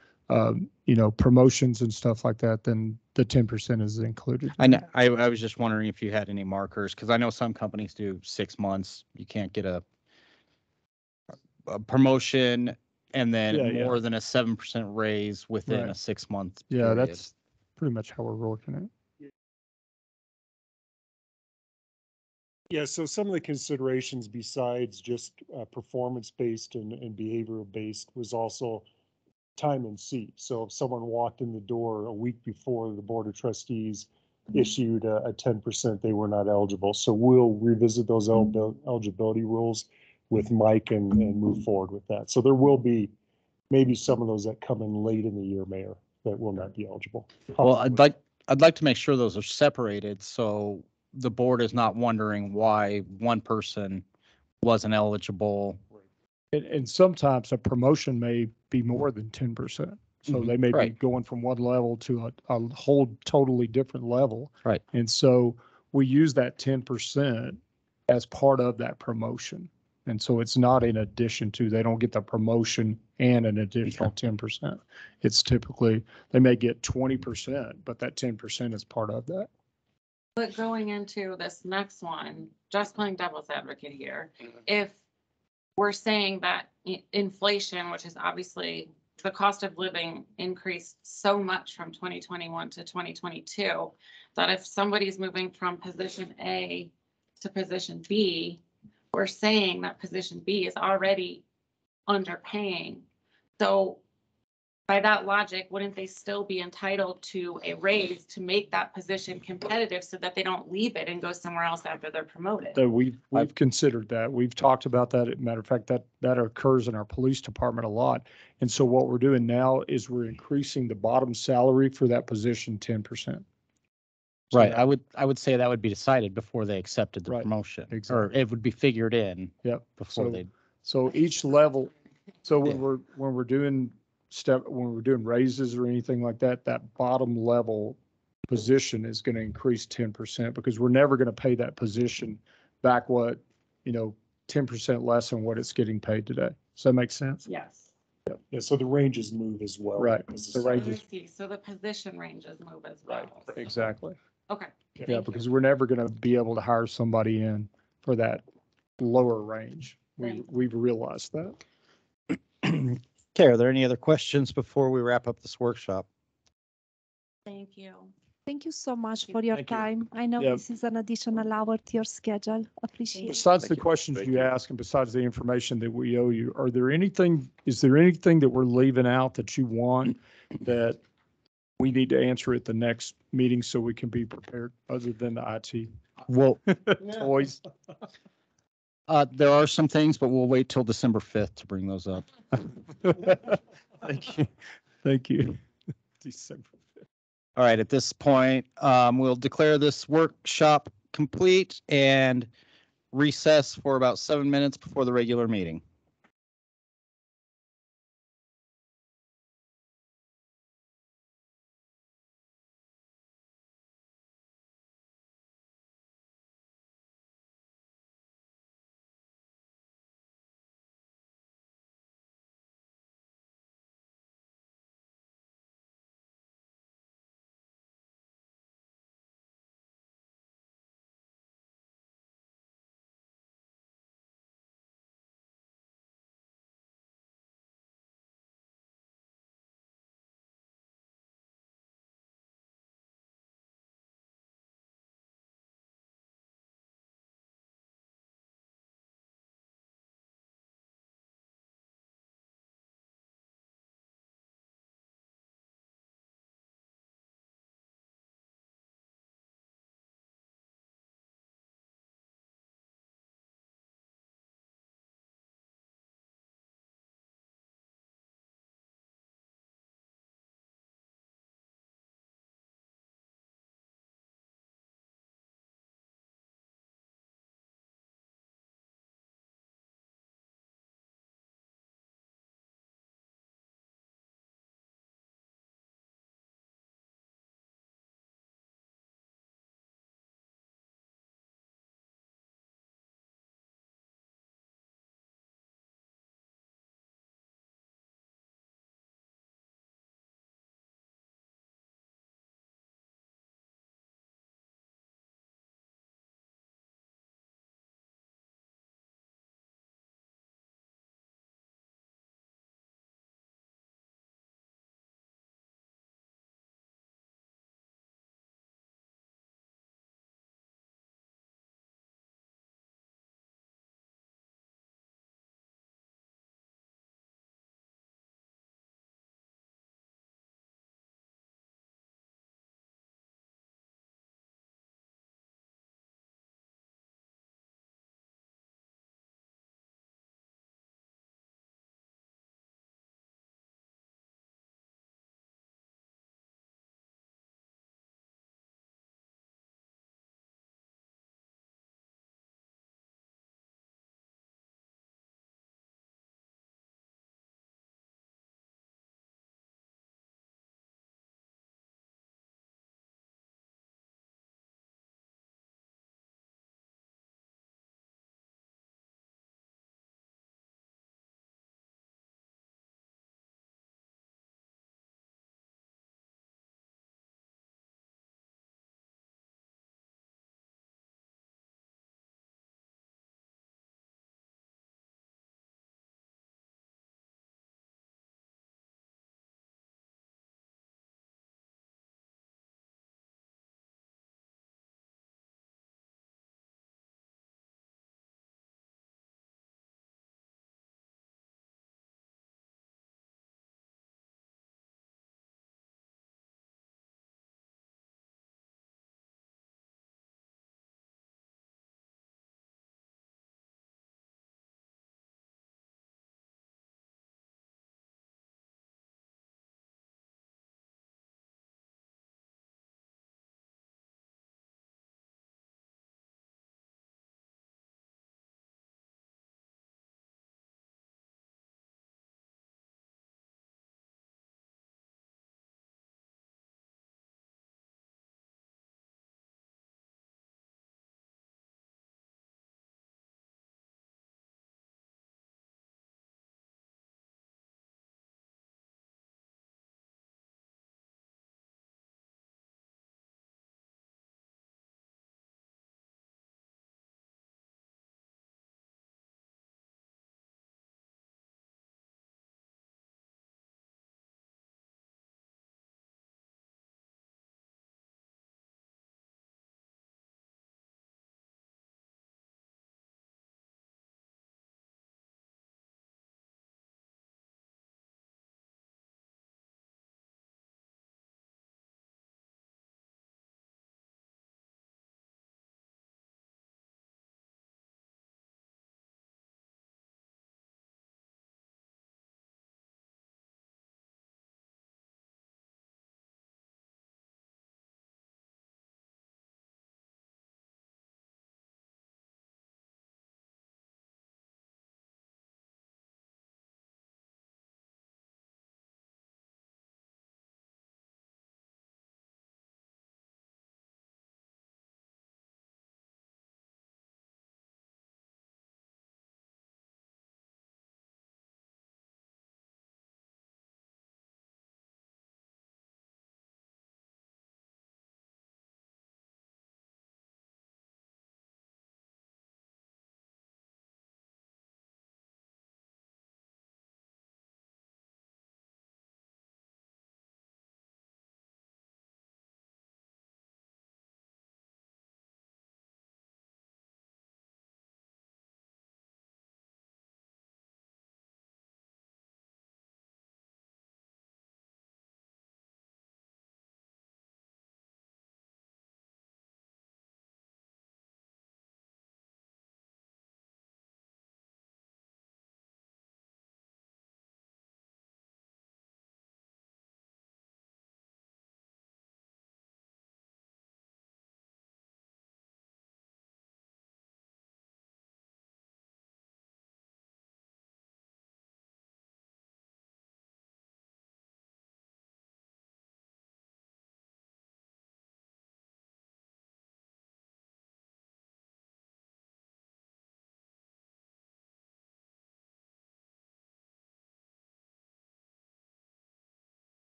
promotions and stuff like that, then the 10% is included. I know, I was just wondering if you had any markers, because I know some companies do 6 months. You can't get a promotion and then Yeah, more than a 7% raise within Right. a 6 month Yeah, period. that's pretty much how we're working it. Yeah, so some of the considerations besides just performance-based and behavioral-based was also time and seat. So if someone walked in the door a week before the Board of Trustees issued a 10%, they were not eligible. So we'll revisit those eligibility rules with Mike and move forward with that. So there will be maybe some of those that come in late in the year, Mayor, that will not be eligible. Well, I'd like to make sure those are separated, so the board is not wondering why one person wasn't eligible. And sometimes a promotion may be more than 10%. So Mhm. they may be Right. going from one level to a whole totally different level. Right. And so we use that 10% as part of that promotion. And so it's not in addition to, they don't get the promotion and an additional 10%. It's typically, they may get 20%, but that 10% is part of that. But going into this next one, just playing devil's advocate here, if we're saying that inflation, which is obviously the cost of living increased so much from 2021 to 2022, that if somebody's moving from position A to position B, we're saying that position B is already underpaying. So by that logic, wouldn't they still be entitled to a raise to make that position competitive so that they don't leave it and go somewhere else after they're promoted? So we've considered that. We've talked about that. As a matter of fact, that occurs in our police department a lot. And so what we're doing now is we're increasing the bottom salary for that position 10%. So Right, that- I would say that would be decided before they accepted the Right, promotion. Or exactly. it would be figured in Yep. before So- they, So each level, so Yeah. when we're doing raises or anything like that, that bottom level position is going to increase 10% because we're never going to pay that position back 10% less than what it's getting paid today. Does that make sense? Yes. Yeah, so the ranges move as well. Right. because The the range I is- see. So the position ranges move as well. Exactly. Okay. Yeah, Thank you. because we're never going to be able to hire somebody in for that lower range. We've realized that. okay, are there any other questions before we wrap up this workshop? Thank you. Thank you so much for your Thank you. time. I know Yeah. this is an additional hour to your schedule. Appreciate it. Besides the questions you ask and besides the information that we owe you, is there anything that we're leaving out that you want that we need to answer at the next meeting so we can be prepared other than the IT Well, toys? there are some things, but we'll wait till December 5th to bring those up. Thank you. Thank you. December. All right, at this point, we'll declare this workshop complete and recess for about 7 minutes before the regular meeting.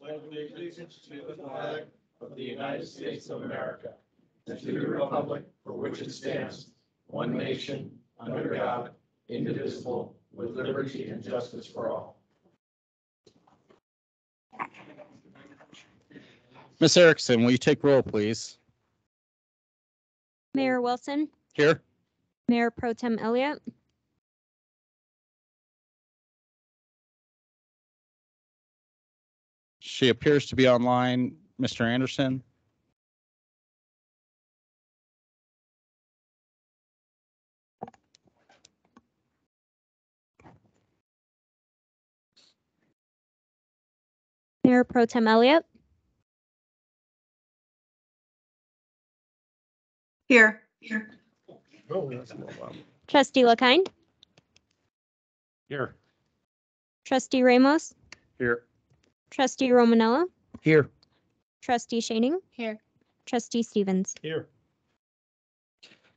allegiance to the flag of the United States of America and to the republic for which it stands, one nation, under God, indivisible, with liberty and justice for all. Ms. Erickson, will you take roll, please? Mayor Wilson, Here. Mayor Pro Tem Elliott, She appears to be online. Mr. Anderson? Mayor Pro Tem Elliott, Here. Trustee LaKind, Here. Trustee Ramos, Here. Trustee Romanella, Here. Trustee Shaning, Here. Trustee Stevens. Here.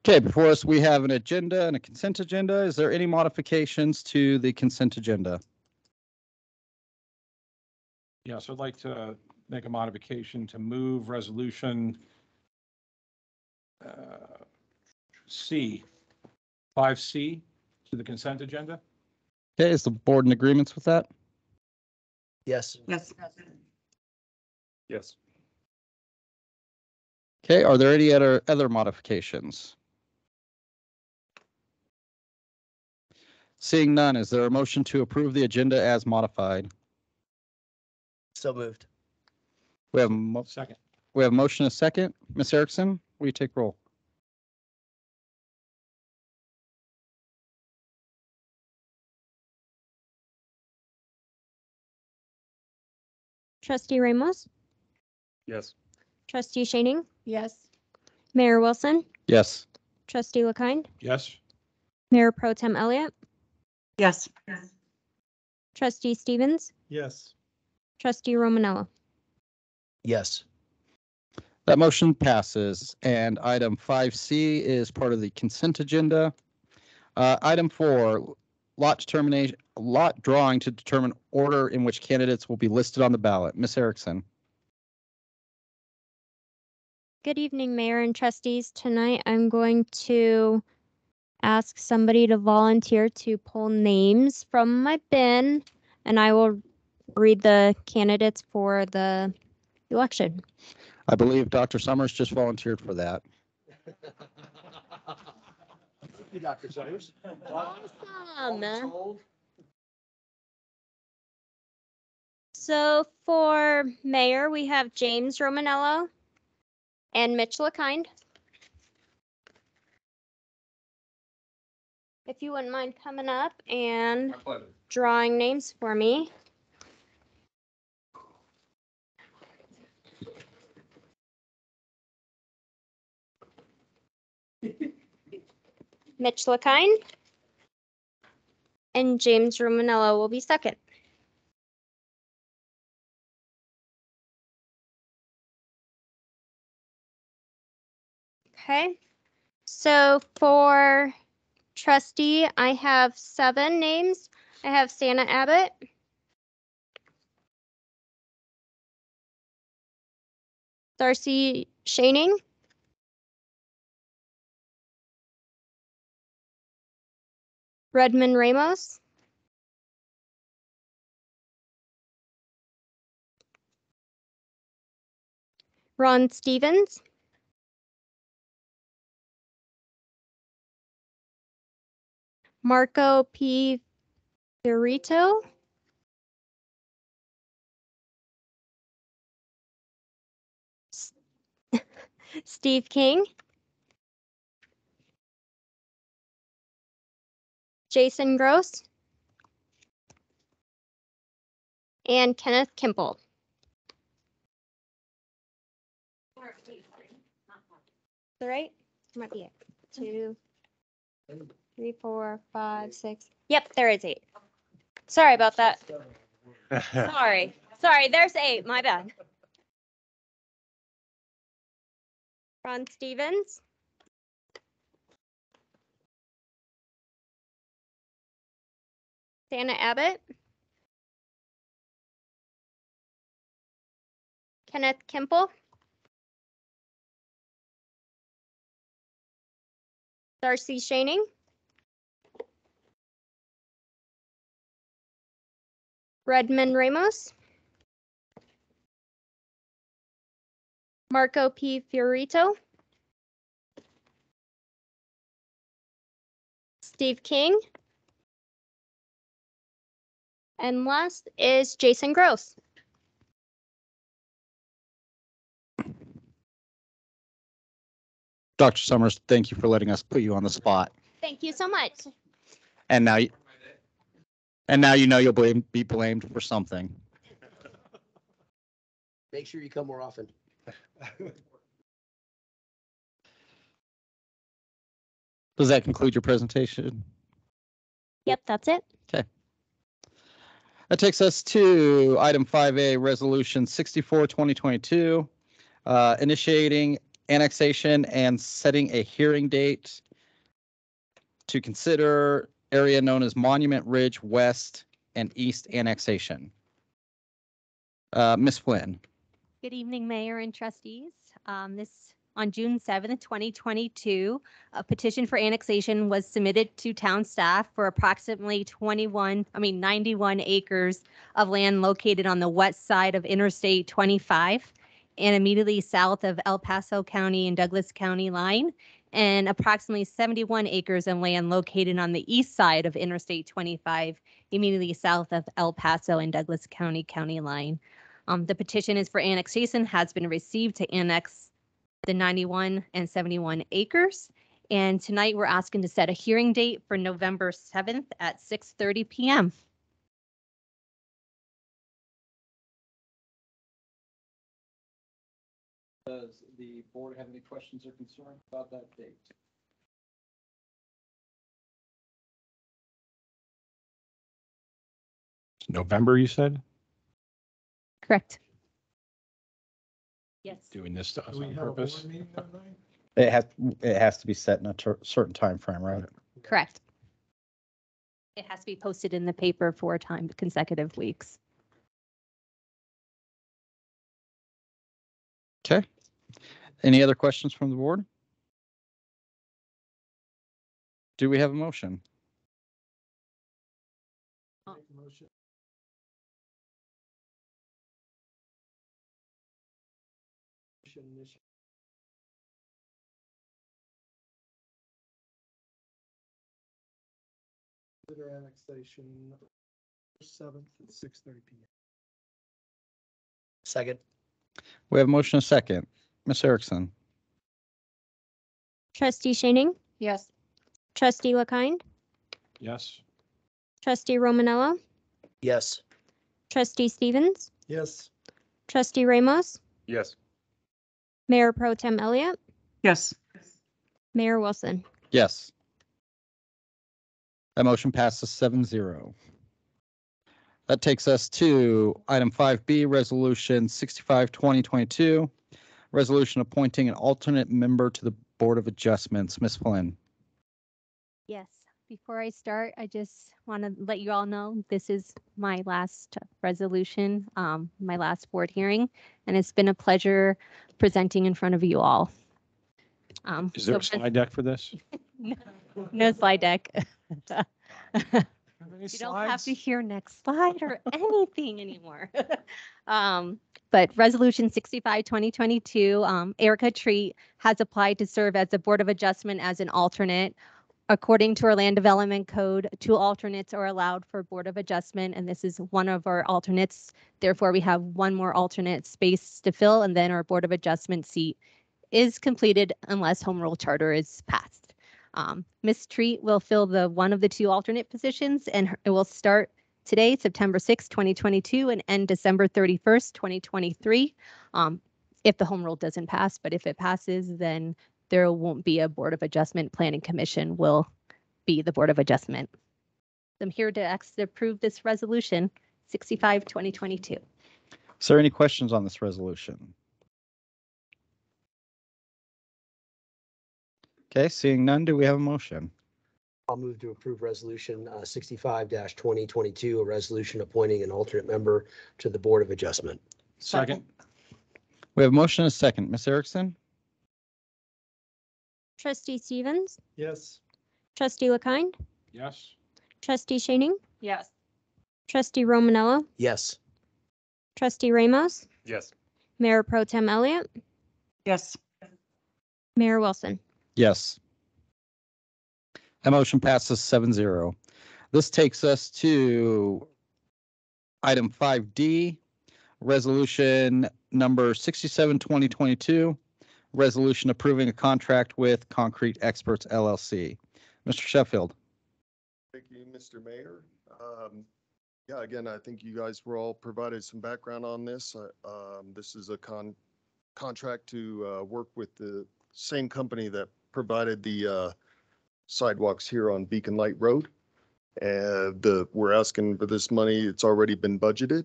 Okay, before us, we have an agenda and a consent agenda. Is there any modifications to the consent agenda? Yes, I'd like to make a modification to move resolution C, 5C to the consent agenda. Okay, is the board in agreement with that? Yes. Yes. Yes. Okay, are there any other modifications? Seeing none, is there a motion to approve the agenda as modified? So moved. We have Second. a motion, a second. Ms. Erickson, will you take roll? Trustee Ramos, Yes. Trustee Shaning, Yes. Mayor Wilson, Yes. Trustee LaKind, Yes. Mayor Pro Tem Elliott, Yes. Trustee Stevens, Yes. Trustee Romanella. Yes. That motion passes, and item 5C is part of the consent agenda. Item 4, lot drawing to determine order in which candidates will be listed on the ballot. Ms. Erickson. Good evening, Mayor and Trustees. Tonight, I'm going to ask somebody to volunteer to pull names from my bin, and I will read the candidates for the election. I believe Dr. Summers just volunteered for that. Dr. Summers. Awesome. So for mayor, we have James Romanello and Mitch LaKind. If you wouldn't mind coming up and drawing names for me. Mitch LaKind and James Romanello will be second. Okay, so for trustee, I have 7 names. I have Santa Abbott, Darcy Shaning, Redmond Ramos, Ron Stevens, Marco P. Fiorito, Steve King, Jason Gross, and Kenneth Kimple. The right? Might be it. 2, 3, 4, 5, 6. Yep, there is 8. Sorry about that. Sorry, there's 8. My bad. Ron Stevens. Santa Abbott. Kenneth Kimple, Darcy Shaning, Redmond Ramos, Marco P. Fiorito, Steve King, and last is Jason Gross. Dr. Summers, thank you for letting us put you on the spot. Thank you so much. And now, you know you'll be blamed for something. Make sure you come more often. Does that conclude your presentation? Yep, that's it. Okay. That takes us to item 5A, Resolution 64, 2022, initiating annexation and setting a hearing date to consider area known as Monument Ridge West and East annexation. Ms. Flynn. Good evening, Mayor and trustees. On June 7th, 2022, a petition for annexation was submitted to town staff for approximately 91 acres of land located on the west side of Interstate 25 and immediately south of El Paso County and Douglas County line, and approximately 71 acres of land located on the east side of Interstate 25, immediately south of El Paso and Douglas County line. The petition is for annexation, has been received to annex the 91 and 71 acres. And tonight we're asking to set a hearing date for November 7th at 6:30 p.m. Does the board have any questions or concerns about that date? November, you said? Correct. Yes. Doing this to us Do we on have a purpose? board meeting that night? It has to be set in a certain time frame, right? Correct. It has to be posted in the paper 4 times consecutive weeks. Okay. Any other questions from the board? Do we have a motion? Motion. Consider annexation 7th at 6:30 p.m. Second. We have a motion and a second. Ms. Erickson. Trustee Shaning, Yes. Trustee LaKind, Yes. Trustee Romanello, Yes. Trustee Stevens, Yes. Trustee Ramos, Yes. Mayor Pro Tem Elliott, Yes. Mayor Wilson. Yes. That motion passes 7-0. That takes us to item 5B, Resolution 65, 2022, resolution appointing an alternate member to the Board of Adjustments. Ms. Flynn. Yes. Before I start, I just want to let you all know this is my last resolution, my last board hearing, and it's been a pleasure presenting in front of you all. Is there a slide deck for this? No slide deck. Any You don't have to slides? hear next slide or anything anymore. But Resolution 65, 2022, Erica Treat has applied to serve as the Board of Adjustment as an alternate. According to our Land Development Code, 2 alternates are allowed for Board of Adjustment, and this is one of our alternates. Therefore, we have 1 more alternate space to fill, and then our Board of Adjustment seat is completed unless Home Rule Charter is passed. Ms. Treat will fill one of the 2 alternate positions, and it will start today, September 6, 2022, and end December 31st, 2023. If the Home Rule doesn't pass, but if it passes, then there won't be a Board of Adjustment. Planning Commission will be the Board of Adjustment. I'm here to ask to approve this resolution, 65, 2022. Is there any questions on this resolution? Okay, seeing none, do we have a motion? I'll move to approve resolution 65-2022, a resolution appointing an alternate member to the Board of Adjustment. Second. We have a motion and a second. Ms. Erickson? Trustee Stevens, Yes. Trustee LaKind, Yes. Trustee Shaning, Yes. Trustee Romanello, Yes. Trustee Ramos, Yes. Mayor Pro Tem Elliott, Yes. Mayor Wilson. Yes. That motion passes 7-0. This takes us to item 5D, resolution number 67, 2022, resolution approving a contract with Concrete Experts LLC. Mr. Sheffield. Thank you, Mr. Mayor. Yeah, again, I think you guys were all provided some background on this. This is a contract to work with the same company that provided the sidewalks here on Beacon Light Road. We're asking for this money. It's already been budgeted.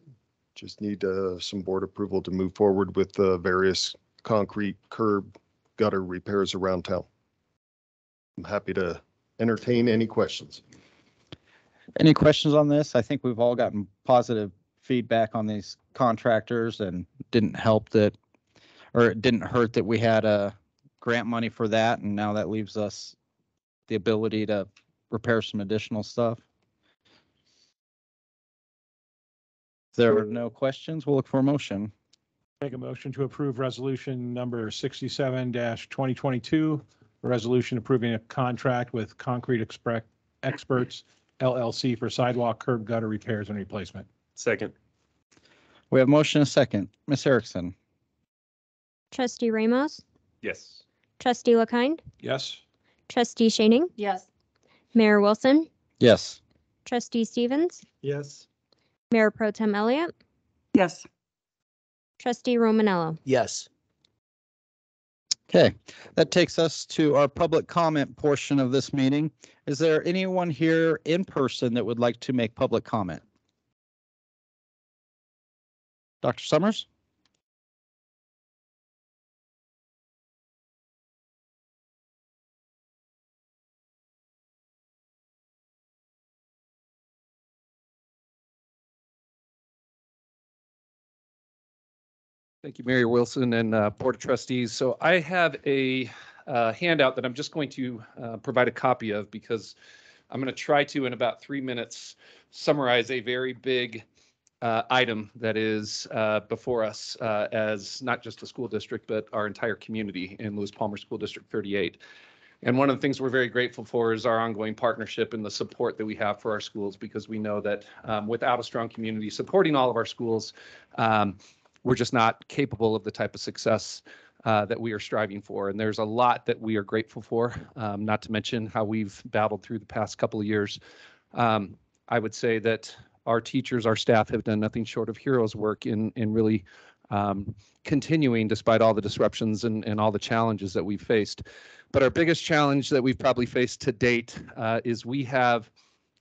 Just need some board approval to move forward with various concrete curb gutter repairs around town. I'm happy to entertain any questions. Any questions on this? I think we've all gotten positive feedback on these contractors, and it didn't hurt that we had grant money for that, and now that leaves us the ability to repair some additional stuff. If there are no questions, we'll look for a motion. Make a motion to approve resolution number 67-2022, a resolution approving a contract with Concrete Experts LLC for sidewalk curb gutter repairs and replacement. Second. We have motion and a second. Ms. Erickson? Trustee Ramos, Yes. Trustee LaKind, Yes. Trustee Shaning, Yes. Mayor Wilson, Yes. Trustee Stevens, Yes. Mayor Pro Tem Elliott, Yes. Trustee Romanello. Yes. Okay, that takes us to our public comment portion of this meeting. Is there anyone here in person that would like to make public comment? Dr. Summers? Thank you, Mayor Wilson and Board of Trustees. So I have a handout that I'm just going to provide a copy of because I'm going to try to, in about 3 minutes, summarize a very big item that is before us as not just a school district, but our entire community in Lewis Palmer School District 38. And one of the things we're very grateful for is our ongoing partnership and the support that we have for our schools, because we know that without a strong community supporting all of our schools, we're just not capable of the type of success that we are striving for. And there's a lot that we are grateful for, not to mention how we've battled through the past couple of years. I would say that our teachers, our staff have done nothing short of heroes work in really continuing despite all the disruptions and all the challenges that we've faced. But our biggest challenge that we've probably faced to date is we have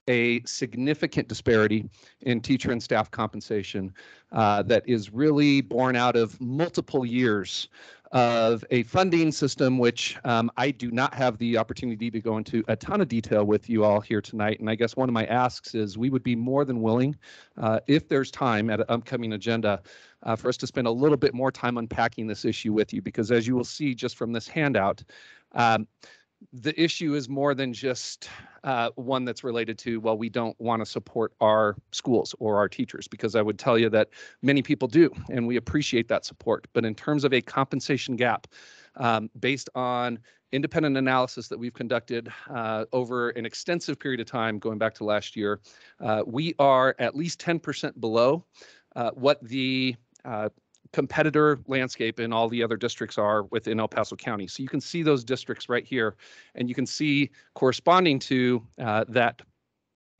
a significant disparity in teacher and staff compensation that is really born out of multiple years of a funding system, which I do not have the opportunity to go into a ton of detail with you all here tonight. And I guess one of my asks is we would be more than willing, if there's time at an upcoming agenda, for us to spend a little bit more time unpacking this issue with you, because as you will see just from this handout, the issue is more than just one that's related to, well, we don't want to support our schools or our teachers, because I would tell you that many people do, and we appreciate that support. But in terms of a compensation gap, based on independent analysis that we've conducted over an extensive period of time, going back to last year, we are at least 10% below what the competitor landscape in all the other districts are within El Paso County. So you can see those districts right here, and you can see corresponding to that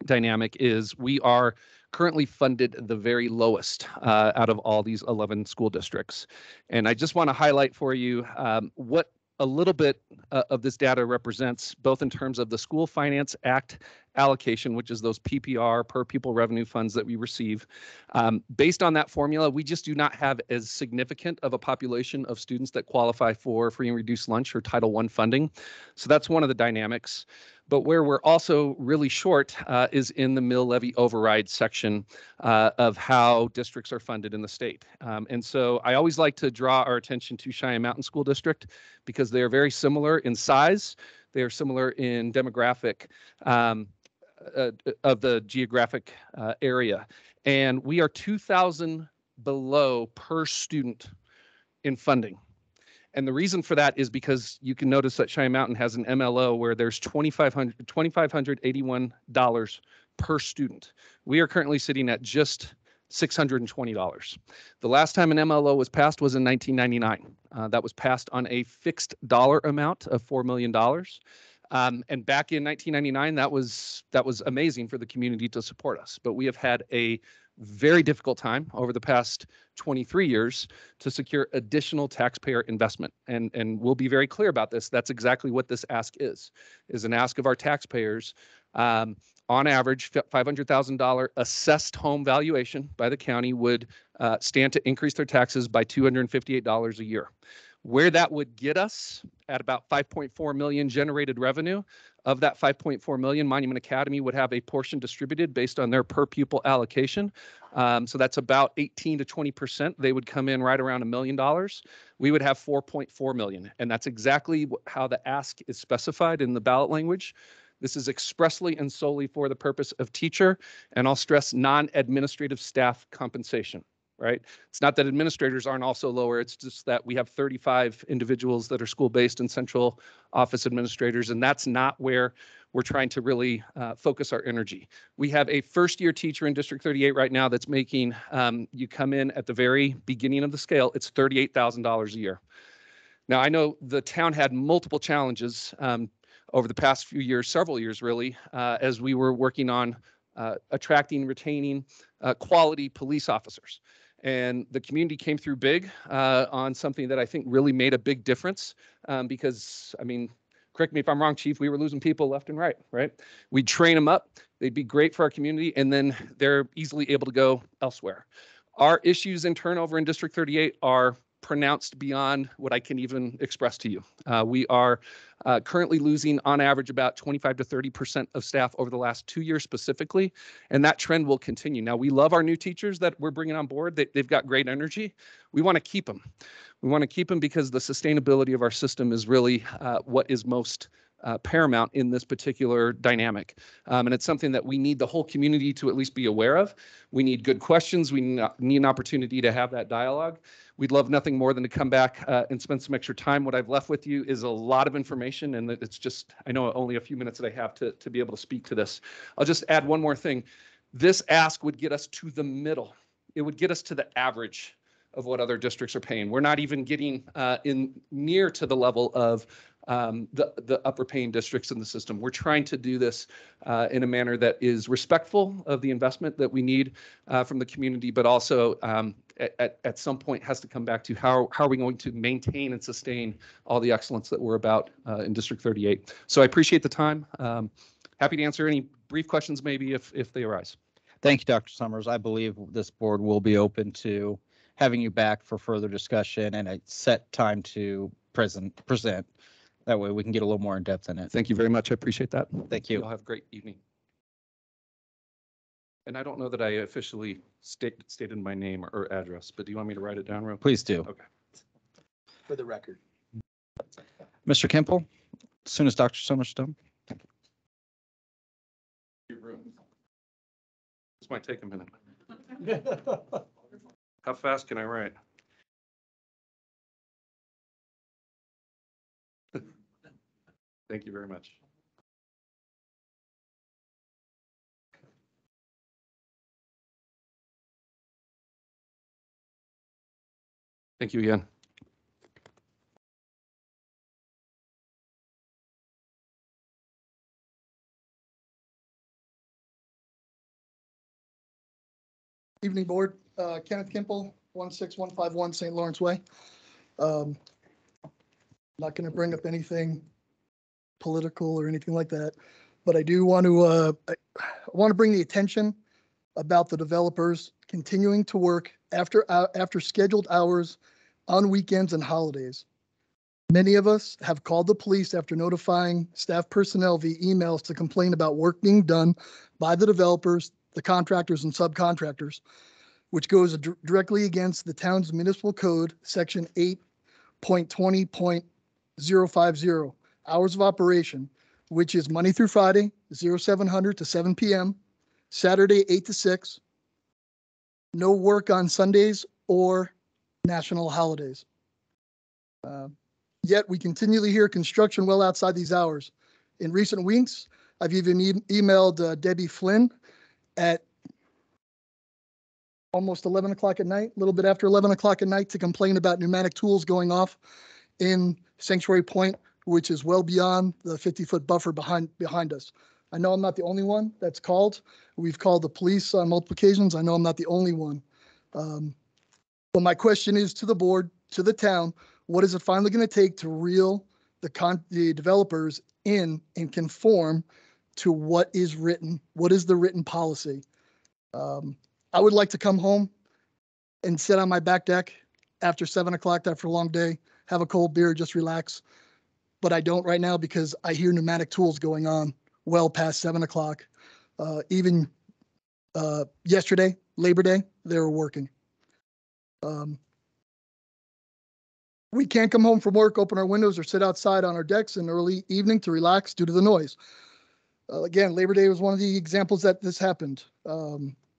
dynamic is we are currently funded the very lowest out of all these 11 school districts. And I just want to highlight for you what a little bit of this data represents, both in terms of the School Finance Act allocation, which is those PPR, per pupil revenue funds that we receive. Based on that formula, we just do not have as significant of a population of students that qualify for free and reduced lunch or Title I funding. So that's one of the dynamics. But where we're also really short is in the mill levy override section of how districts are funded in the state. And so I always like to draw our attention to Cheyenne Mountain School District because they are very similar in size. They are similar in demographic of the geographic area. And we are 2,000 below per student in funding. And the reason for that is because you can notice that Cheyenne Mountain has an MLO where there's $2,581 per student. We are currently sitting at just $620. The last time an MLO was passed was in 1999. That was passed on a fixed dollar amount of $4 million. And back in 1999, that was amazing for the community to support us. But we have had a very difficult time over the past 23 years to secure additional taxpayer investment. And we'll be very clear about this. That's exactly what this ask is an ask of our taxpayers. On average, $500,000 assessed home valuation by the county would stand to increase their taxes by $258 a year. Where that would get us at about 5.4 million generated revenue. Of that 5.4 million, Monument Academy would have a portion distributed based on their per pupil allocation. So that's about 18 to 20%. They would come in right around $1 million. We would have 4.4 million. And that's exactly how the ask is specified in the ballot language. This is expressly and solely for the purpose of teacher, and I'll stress non-administrative staff compensation. Right? It's not that administrators aren't also lower. It's just that we have 35 individuals that are school-based and central office administrators, and that's not where we're trying to really focus our energy. We have a first-year teacher in District 38 right now that's making, you come in at the very beginning of the scale, it's $38,000 a year. Now, I know the town had multiple challenges over the past few years, several years really, as we were working on attracting, retaining quality police officers. And the community came through big on something that I think really made a big difference because, I mean, correct me if I'm wrong, Chief, we were losing people left and right? We'd train them up, they'd be great for our community, and then they're easily able to go elsewhere. Our issues in turnover in District 38 are pronounced beyond what I can even express to you. We are currently losing on average about 25 to 30% of staff over the last 2 years specifically, and that trend will continue. Now, we love our new teachers that we're bringing on board. They've got great energy. We want to keep them. We want to keep them because the sustainability of our system is really what is most paramount in this particular dynamic. And it's something that we need the whole community to at least be aware of. We need good questions. We need an opportunity to have that dialogue. We'd love nothing more than to come back and spend some extra time. What I've left with you is a lot of information, and it's just, I know only a few minutes that I have to be able to speak to this. I'll just add one more thing. This ask would get us to the middle. It would get us to the average of what other districts are paying. We're not even getting in near to the level of the upper paying districts in the system. We're trying to do this in a manner that is respectful of the investment that we need from the community, but also at some point has to come back to how are we going to maintain and sustain all the excellence that we're about in District 38. So I appreciate the time. Happy to answer any brief questions maybe if they arise. Thank you, Dr. Summers. I believe this board will be open to having you back for further discussion and a set time to present. That way we can get a little more in depth in it. Thank you very much. I appreciate that. Thank you. Y'all have a great evening. And I don't know that I officially stated my name or address, but do you want me to write it down real quick? Please do. Okay. For the record. Mr. Kimple, as soon as Dr. Summers is done. This might take a minute. How fast can I write? Thank you very much. Thank you again. Evening, Board. Kenneth Kimple, 16151 St. Lawrence Way. Not going to bring up anything political or anything like that, but I do want to bring the attention about the developers continuing to work after scheduled hours on weekends and holidays. Many of us have called the police after notifying staff personnel via emails to complain about work being done by the developers, the contractors, and subcontractors, which goes directly against the town's municipal code, section 8.20.050, hours of operation, which is Monday through Friday, 0700 to 7 p.m., Saturday, 8 to 6, no work on Sundays or national holidays. Yet we continually hear construction well outside these hours. In recent weeks, I've even emailed Debbie Flynn at almost 11 o'clock at night, a little bit after 11 o'clock at night, to complain about pneumatic tools going off in Sanctuary Point, which is well beyond the 50-foot buffer behind us. I know I'm not the only one that's called. We've called the police on multiple occasions. I know I'm not the only one. But my question is to the board, to the town, what is it finally going to take to reel the developers in and conform to what is written? What is the written policy? I would like to come home and sit on my back deck after 7 o'clock after a long day, have a cold beer, just relax. But I don't right now because I hear pneumatic tools going on well past 7 o'clock. Even yesterday, Labor Day, they were working. We can't come home from work, open our windows, or sit outside on our decks in early evening to relax due to the noise. Again, Labor Day was one of the examples that this happened.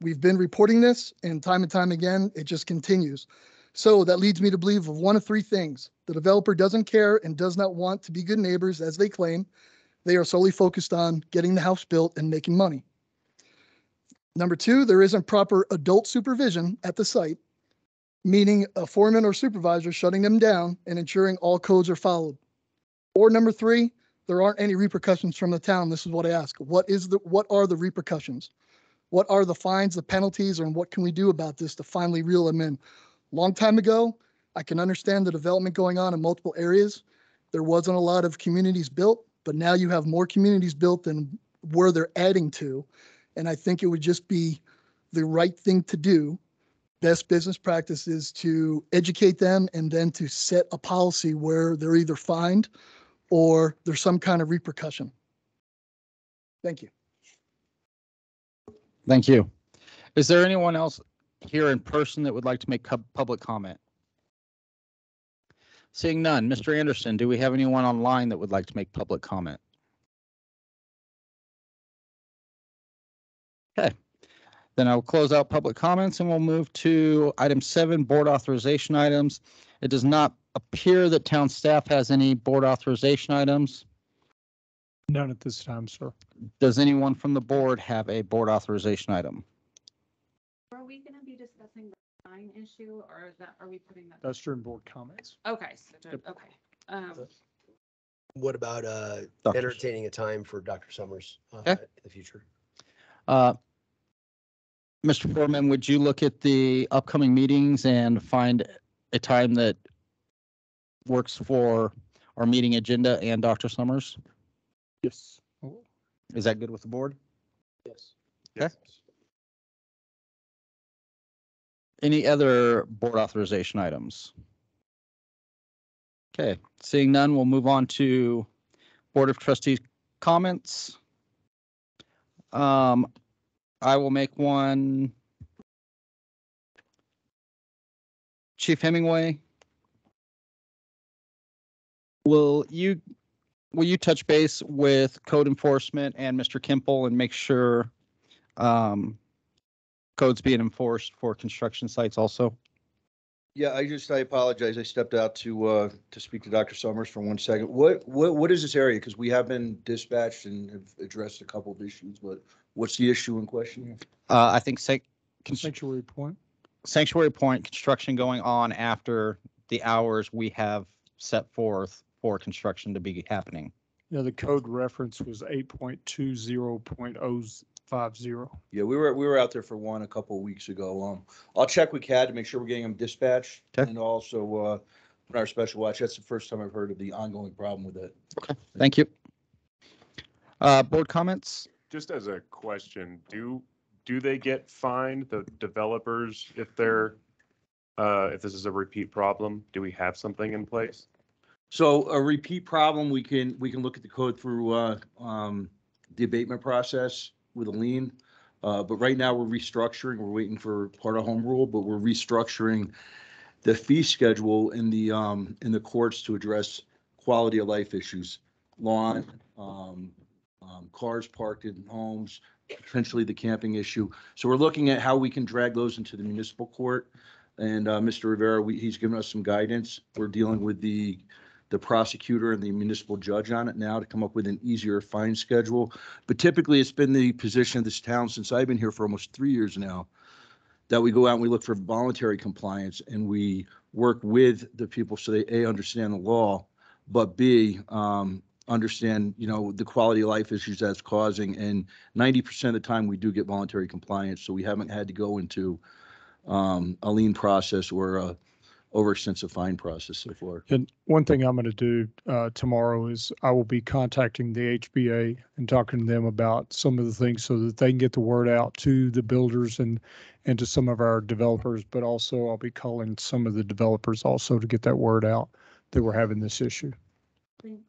We've been reporting this, and time again, it just continues. So that leads me to believe of one of three things. The developer doesn't care and does not want to be good neighbors, as they claim. They are solely focused on getting the house built and making money. Number two, there isn't proper adult supervision at the site, meaning a foreman or supervisor shutting them down and ensuring all codes are followed. Or number three, there aren't any repercussions from the town. This is what I ask. What are the repercussions? What are the fines, the penalties, and what can we do about this to finally reel them in? Long time ago, I can understand the development going on in multiple areas. There wasn't a lot of communities built, but now you have more communities built than where they're adding to. And I think it would just be the right thing to do. Best business practice is to educate them and then to set a policy where they're either fined or there's some kind of repercussion. Thank you. Thank you. Is there anyone else here in person that would like to make public comment? Seeing none, Mr. Anderson, do we have anyone online that would like to make public comment? Okay, then I'll close out public comments and we'll move to item 7, board authorization items. It does not appear that town staff has any board authorization items. None at this time, sir. Does anyone from the board have a board authorization item? Are we going to be discussing the sign issue, or are we putting that? That's during board comments. Okay, so okay. What about entertaining a time for Dr. Summers in the future? Mr. Foreman, would you look at the upcoming meetings and find a time that works for our meeting agenda and Dr. Summers? Yes. Is that good with the board? Yes. Okay. Any other board authorization items? Okay, seeing none, we'll move on to Board of Trustees comments. I will make one. Chief Hemingway, will you touch base with code enforcement and Mr. Kimple and make sure code's being enforced for construction sites also? Yeah, I apologize. I stepped out to speak to Dr. Summers for 1 second. What is this area? Because we have been dispatched and have addressed a couple of issues, but what's the issue in question here? I think Sanctuary Point. Sanctuary Point construction going on after the hours we have set forth for construction to be happening. Yeah, the code reference was 8.20.050. Yeah, we were out there for one a couple of weeks ago. I'll check with CAD to make sure we're getting them dispatched, and also put our special watch. That's the first time I've heard of the ongoing problem with it. Okay, thank you. Board comments? Just as a question, do they get fined, the developers, if they're if this is a repeat problem? Do we have something in place? So a repeat problem, we can look at the code through the abatement process with a lien. But right now we're restructuring, we're waiting for part of home rule, but we're restructuring the fee schedule in the courts to address quality of life issues, lawn, cars parked in homes, potentially the camping issue. So we're looking at how we can drag those into the municipal court. And Mr. Rivera, he's given us some guidance. We're dealing with the prosecutor and the municipal judge on it now to come up with an easier fine schedule. But typically, it's been the position of this town since I've been here for almost 3 years now, that we go out and we look for voluntary compliance and we work with the people so they A, understand the law, but B, understand, the quality of life issues that's causing. And 90% of the time we do get voluntary compliance. So we haven't had to go into a lien process or a overextensive fine process so far. And one thing I'm going to do tomorrow is I will be contacting the HBA and talking to them about some of the things so that they can get the word out to the builders and to some of our developers, but also I'll be calling some of the developers also to get that word out that we're having this issue.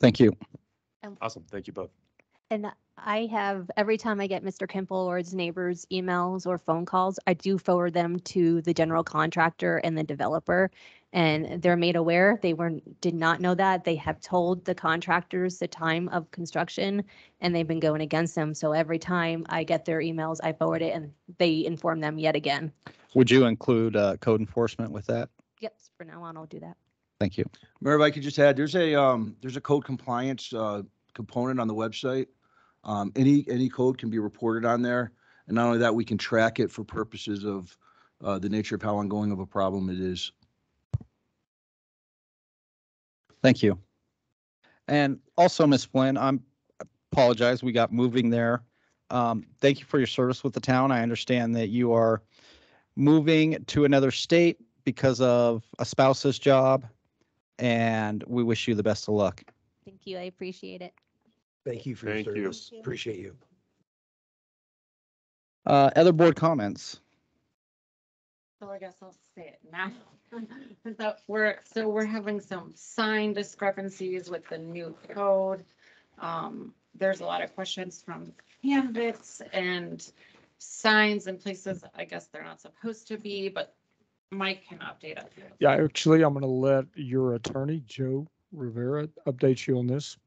Thank you. Awesome. Thank you both. And I have, every time I get Mr. Kimple or his neighbors' emails or phone calls, I do forward them to the general contractor and the developer. And they're made aware. They did not know that. They have told the contractors the time of construction and they've been going against them. So every time I get their emails, I forward it and they inform them yet again. Would you include code enforcement with that? Yep, from now on, I'll do that. Thank you. Mayor, if I could just add, there's a code compliance component on the website. Any code can be reported on there. And not only that, we can track it for purposes of the nature of how ongoing of a problem it is. Thank you. And also, Ms. Flynn, I apologize, we got moving there. Thank you for your service with the town. I understand that you are moving to another state because of a spouse's job, and we wish you the best of luck. Thank you. I appreciate it. Thank you for your service. Appreciate you. Other board comments? So I guess I'll say it now. We're having some sign discrepancies with the new code. There's a lot of questions from candidates and signs in places I guess they're not supposed to be, but Mike can update us. Yeah, actually, I'm going to let your attorney, Joe Rivera, update you on this.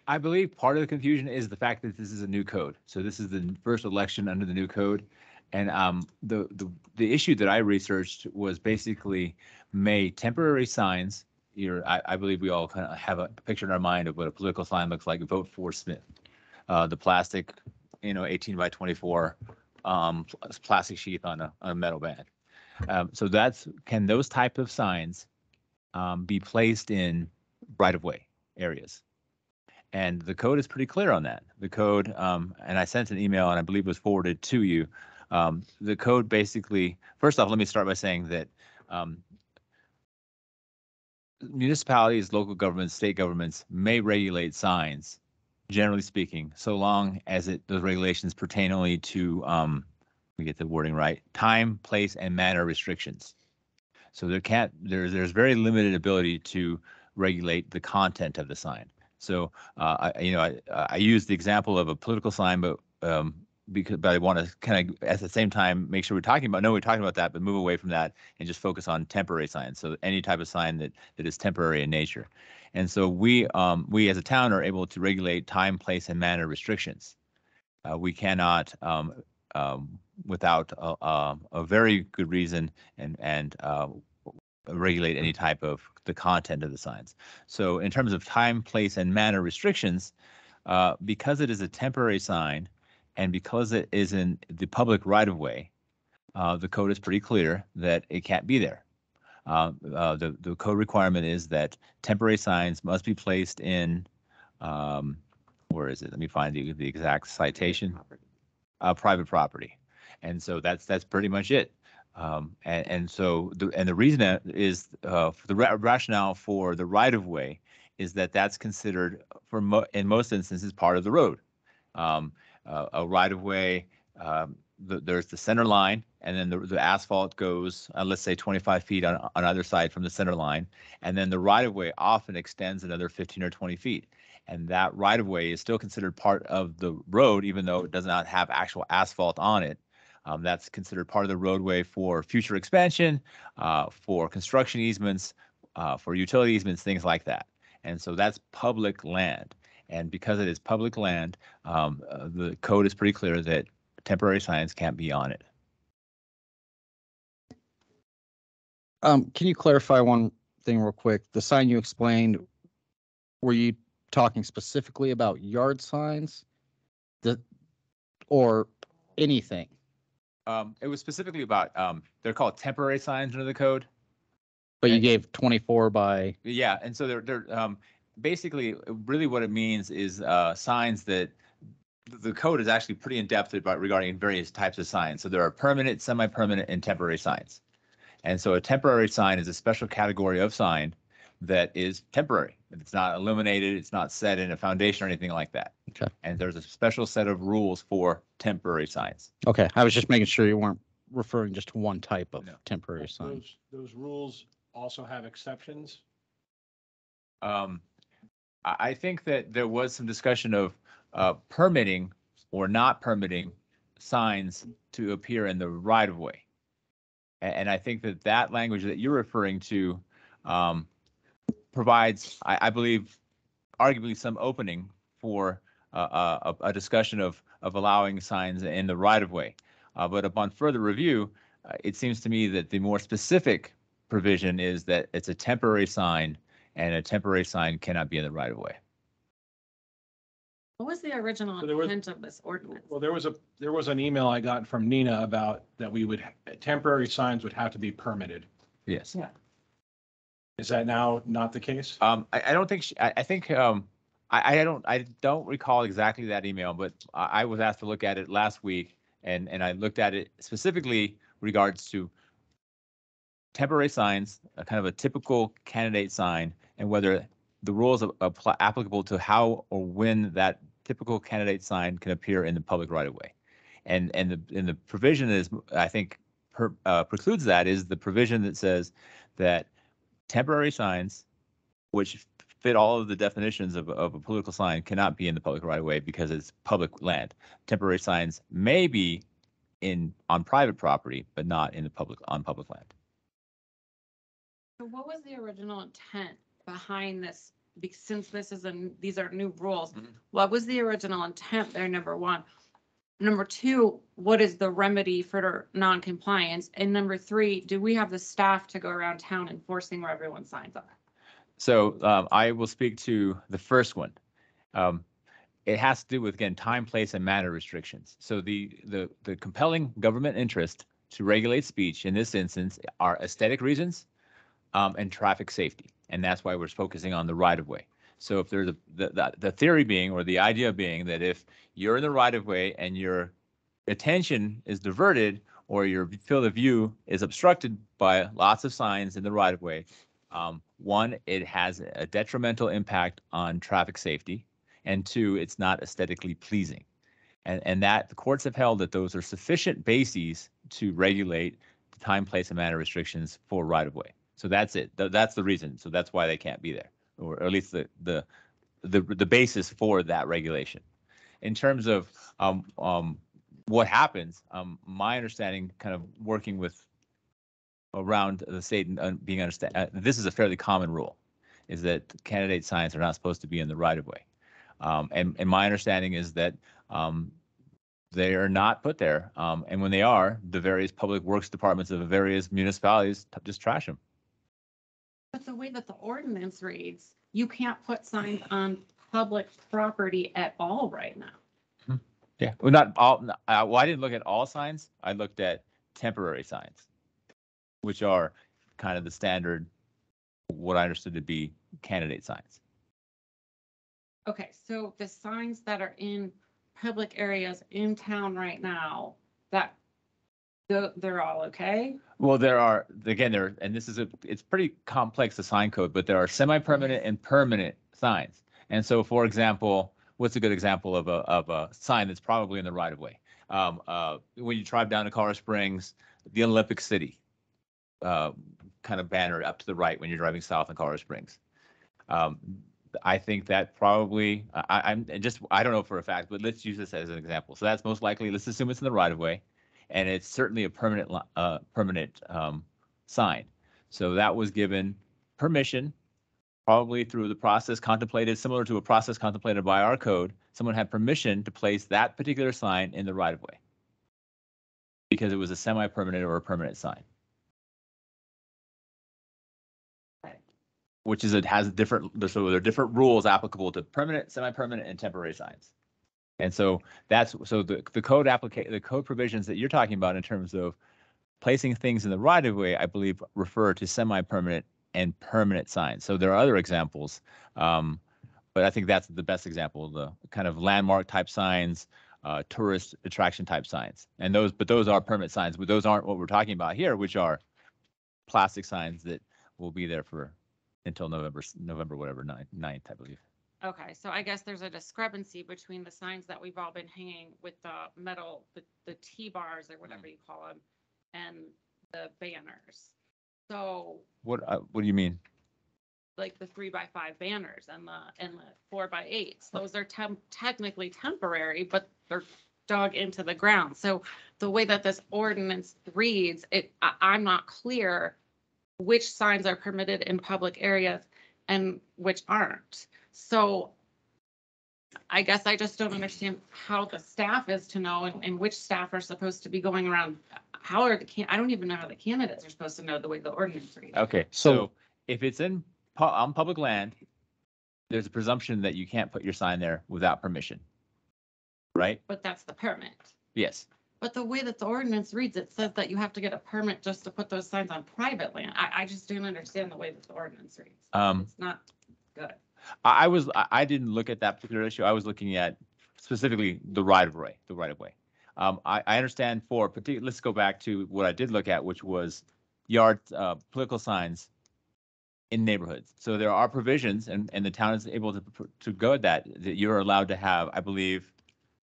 I believe part of the confusion is the fact that this is a new code. So this is the first election under the new code. And the issue that I researched was basically may temporary signs. I believe we all kind of have a picture in our mind of what a political sign looks like. Vote for Smith. The plastic, 18 by 24 plastic sheath on a metal band. So can those type of signs be placed in right-of-way areas? And the code is pretty clear on that. The code, and I sent an email and I believe it was forwarded to you. The code basically, first off, let me start by saying that municipalities, local governments, state governments may regulate signs, generally speaking, so long as those regulations pertain only to, let me get the wording right, time, place, and manner restrictions. So there's very limited ability to regulate the content of the sign. So, I use the example of a political sign, but I want to kind of at the same time make sure we're talking about that, but move away from that and just focus on temporary signs. So any type of sign that is temporary in nature. And so we as a town are able to regulate time, place, and manner restrictions. We cannot without a very good reason and regulate any type of the content of the signs. So in terms of time, place, and manner restrictions, because it is a temporary sign and because it is in the public right-of-way, the code is pretty clear that it can't be there. The code requirement is that temporary signs must be placed in, where is it? Let me find the exact citation. Private property. And so that's pretty much it. So the reason is the rationale for the right of way is that that's considered in most instances part of the road. A right of way there's the center line, and then the asphalt goes, let's say 25 feet on either side from the center line. And then the right of way often extends another 15 or 20 feet. And that right of way is still considered part of the road, even though it does not have actual asphalt on it. That's considered part of the roadway for future expansion, for construction easements, for utility easements, things like that. And so that's public land. And because it is public land, the code is pretty clear that temporary signs can't be on it. Can you clarify one thing real quick? The sign you explained, were you talking specifically about yard signs or anything? It was specifically about, they're called temporary signs under the code. But you gave 24 by. Yeah, and so they're basically, really what it means is signs that the code is actually pretty in-depth about regarding various types of signs. So there are permanent, semi-permanent, and temporary signs. And so a temporary sign is a special category of sign that is temporary. It's not illuminated, it's not set in a foundation or anything like that. Okay. And there's a special set of rules for temporary signs. Okay, I was just making sure you weren't referring just to one type of temporary sign. Those rules also have exceptions. I think that there was some discussion of permitting or not permitting signs to appear in the right of way. And I think that that language that you're referring to provides, I believe, arguably some opening for a discussion of allowing signs in the right of way. But upon further review, it seems to me that the more specific provision is that it's a temporary sign, and a temporary sign cannot be in the right of way. What was the original So there was- intent of this ordinance? Well, there was an email I got from Nina about that temporary signs would have to be permitted. Yes. Yeah. Is that now not the case? I don't think, I think, I don't recall exactly that email, but I was asked to look at it last week, and I looked at it specifically regards to temporary signs, a kind of a typical candidate sign, and whether the rules are applicable to how or when that typical candidate sign can appear in the public right of way. And the provision is, I think, precludes that is the provision that says that temporary signs, which fit all of the definitions of a political sign, cannot be in the public right of way because it's public land. Temporary signs may be on private property, but not in the on public land. So what was the original intent behind this? Since these are new rules, what was the original intent there, number one? Number two, what is the remedy for non-compliance? And number three, do we have the staff to go around town enforcing where everyone signs up? So I will speak to the first one. It has to do with, again, time, place, and manner restrictions. So the compelling government interest to regulate speech in this instance are aesthetic reasons and traffic safety. And that's why we're focusing on the right of way. So if there's the theory being, or the idea being, that if you're in the right of way and your attention is diverted, or your field of view is obstructed by lots of signs in the right of way, one, it has a detrimental impact on traffic safety, and two, it's not aesthetically pleasing. And that the courts have held that those are sufficient bases to regulate the time, place, and manner restrictions for right of way. So that's it. That's the reason. So that's why they can't be there, or at least the basis for that regulation. In terms of what happens, my understanding, kind of working with around the state and being understand, this is a fairly common rule, is that candidate signs are not supposed to be in the right of way. And my understanding is that they are not put there. And when they are, the various public works departments of the various municipalities just trash them. But the way that the ordinance reads, you can't put signs on public property at all right now. Yeah, well, not all. Well, I didn't look at all signs. I looked at temporary signs, which are kind of the standard, what I understood to be candidate signs. Okay, so the signs that are in public areas in town right now, that they're all okay? Well, there are, again, and this is it's pretty complex, the sign code, but there are semi-permanent and permanent signs. And so, for example, what's a good example of a sign that's probably in the right of way? When you drive down to Colorado Springs, the Olympic City kind of banner up to the right when you're driving south in Colorado Springs. I think that probably, I don't know for a fact, but let's use this as an example. So that's most likely, let's assume it's in the right of way, and it's certainly a permanent sign. So that was given permission, probably through the process contemplated, similar to a process contemplated by our code. Someone had permission to place that particular sign in the right of way because it was a semi-permanent or a permanent sign. Which is, it has different, so there are different rules applicable to permanent, semi-permanent, and temporary signs. And so the code provisions that you're talking about in terms of placing things in the right of way, I believe, refer to semi-permanent and permanent signs. So there are other examples, but I think that's the best example, the kind of landmark type signs, tourist attraction type signs. And those are permanent signs, but those aren't what we're talking about here, which are plastic signs that will be there for until November, whatever, 9th, I believe. Okay, so I guess there's a discrepancy between the signs that we've all been hanging with the metal, the T-bars or whatever you call them, and the banners. So What do you mean? like the 3x5 banners and the 4x8s, those are technically temporary, but they're dug into the ground. So the way that this ordinance reads, I'm not clear which signs are permitted in public areas and which aren't. So I guess I just don't understand how the staff is to know and which staff are supposed to be going around. How are I don't even know how the candidates are supposed to know the way the ordinance reads. Okay, so if it's on public land, there's a presumption that you can't put your sign there without permission, right? But that's the permit. Yes. But the way that the ordinance reads, it says that you have to get a permit just to put those signs on private land. I just don't understand the way that the ordinance reads. It's not good. I didn't look at that particular issue. I was looking at specifically the right of way. I understand let's go back to what I did look at, which was political signs in neighborhoods. So there are provisions, and the town is able to go at that you're allowed to have, I believe,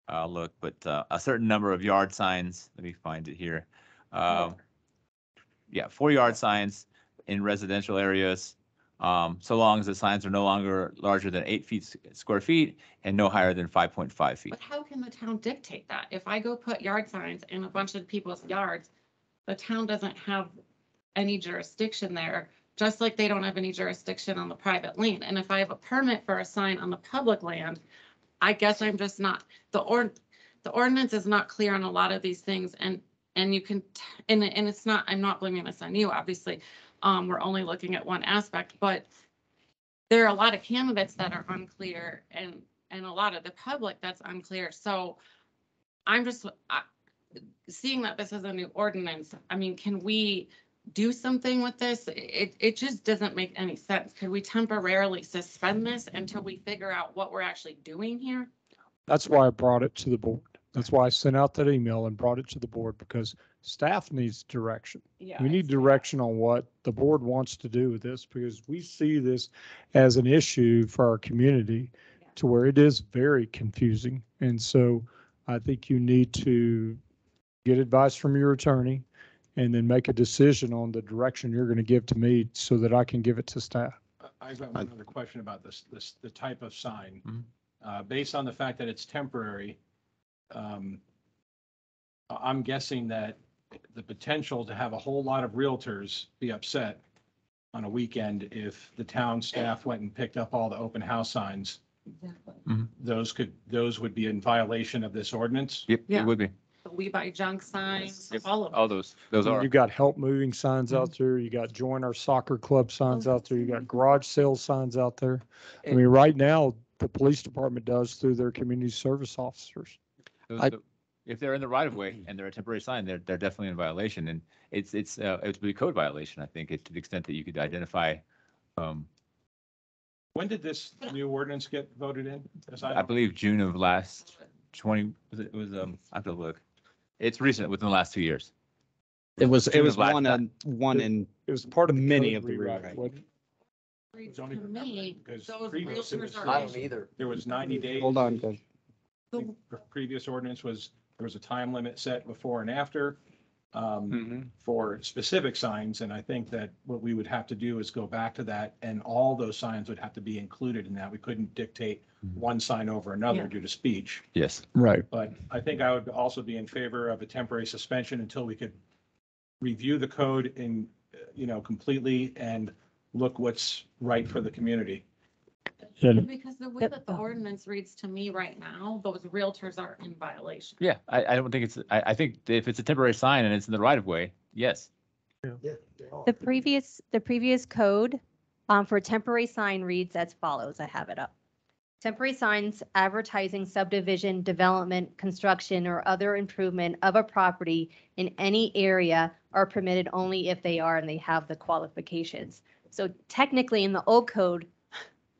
a certain number of yard signs. Let me find it here. 4 yard signs in residential areas, so long as the signs are no longer larger than 8 square feet and no higher than 5.5 feet. But how can the town dictate that? If I go put yard signs in a bunch of people's yards, the town doesn't have any jurisdiction there, just like they don't have any jurisdiction on the private land. And if I have a permit for a sign on the public land, I guess I'm just not, the ordinance is not clear on a lot of these things, and you can, and it's not, I'm not blaming this on you, obviously. We're only looking at one aspect, but there are a lot of candidates that are unclear and a lot of the public that's unclear. So I'm just seeing that this is a new ordinance. I mean, can we do something with this? It just doesn't make any sense. Could we temporarily suspend this until we figure out what we're actually doing here? That's why I brought it to the board. That's why I sent out that email and brought it to the board, because staff needs direction. Yeah, We need direction on what the board wants to do with this, because we see this as an issue for our community to where it is very confusing. And so I think you need to get advice from your attorney and then make a decision on the direction you're going to give to me so that I can give it to staff. I've got one other question about the type of sign. Based on the fact that it's temporary, I'm guessing that the potential to have a whole lot of realtors be upset on a weekend if the town staff went and picked up all the open house signs. Exactly. Those would be in violation of this ordinance? Yep, it would be. The We Buy Junk signs, Yep, all of all them. those are. You got help moving signs out there. You got join our soccer club signs out there. You got garage sales signs out there. I mean, right now, the police department does through their community service officers. If they're in the right of way and they're a temporary sign, they're definitely in violation, and it would be a code violation, I think, to the extent that you could identify. When did this new ordinance get voted in? I believe June of last 20, I have to look. It's recent, within the last 2 years. It was June of last- one in. It was part of many code of the rewrite, rewrite. wasn't it? To me, Because those previous it was- realtors I are. don't either. There was 90 days. Hold on, guys. The previous ordinance was there was a time limit set before and after for specific signs. And I think that what we would have to do is go back to that, and all those signs would have to be included in that. We couldn't dictate one sign over another due to speech. Yes. Right. But I think I would also be in favor of a temporary suspension until we could review the code in, completely and look what's right for the community. Because the way that the ordinance reads to me right now, those realtors are in violation. Yeah, I don't think I think if it's a temporary sign and it's in the right of way, yes. The previous code for temporary sign reads as follows. I have it up. Temporary signs advertising subdivision, development, construction, or other improvement of a property in any area are permitted only if they are and they have the qualifications. So technically in the old code,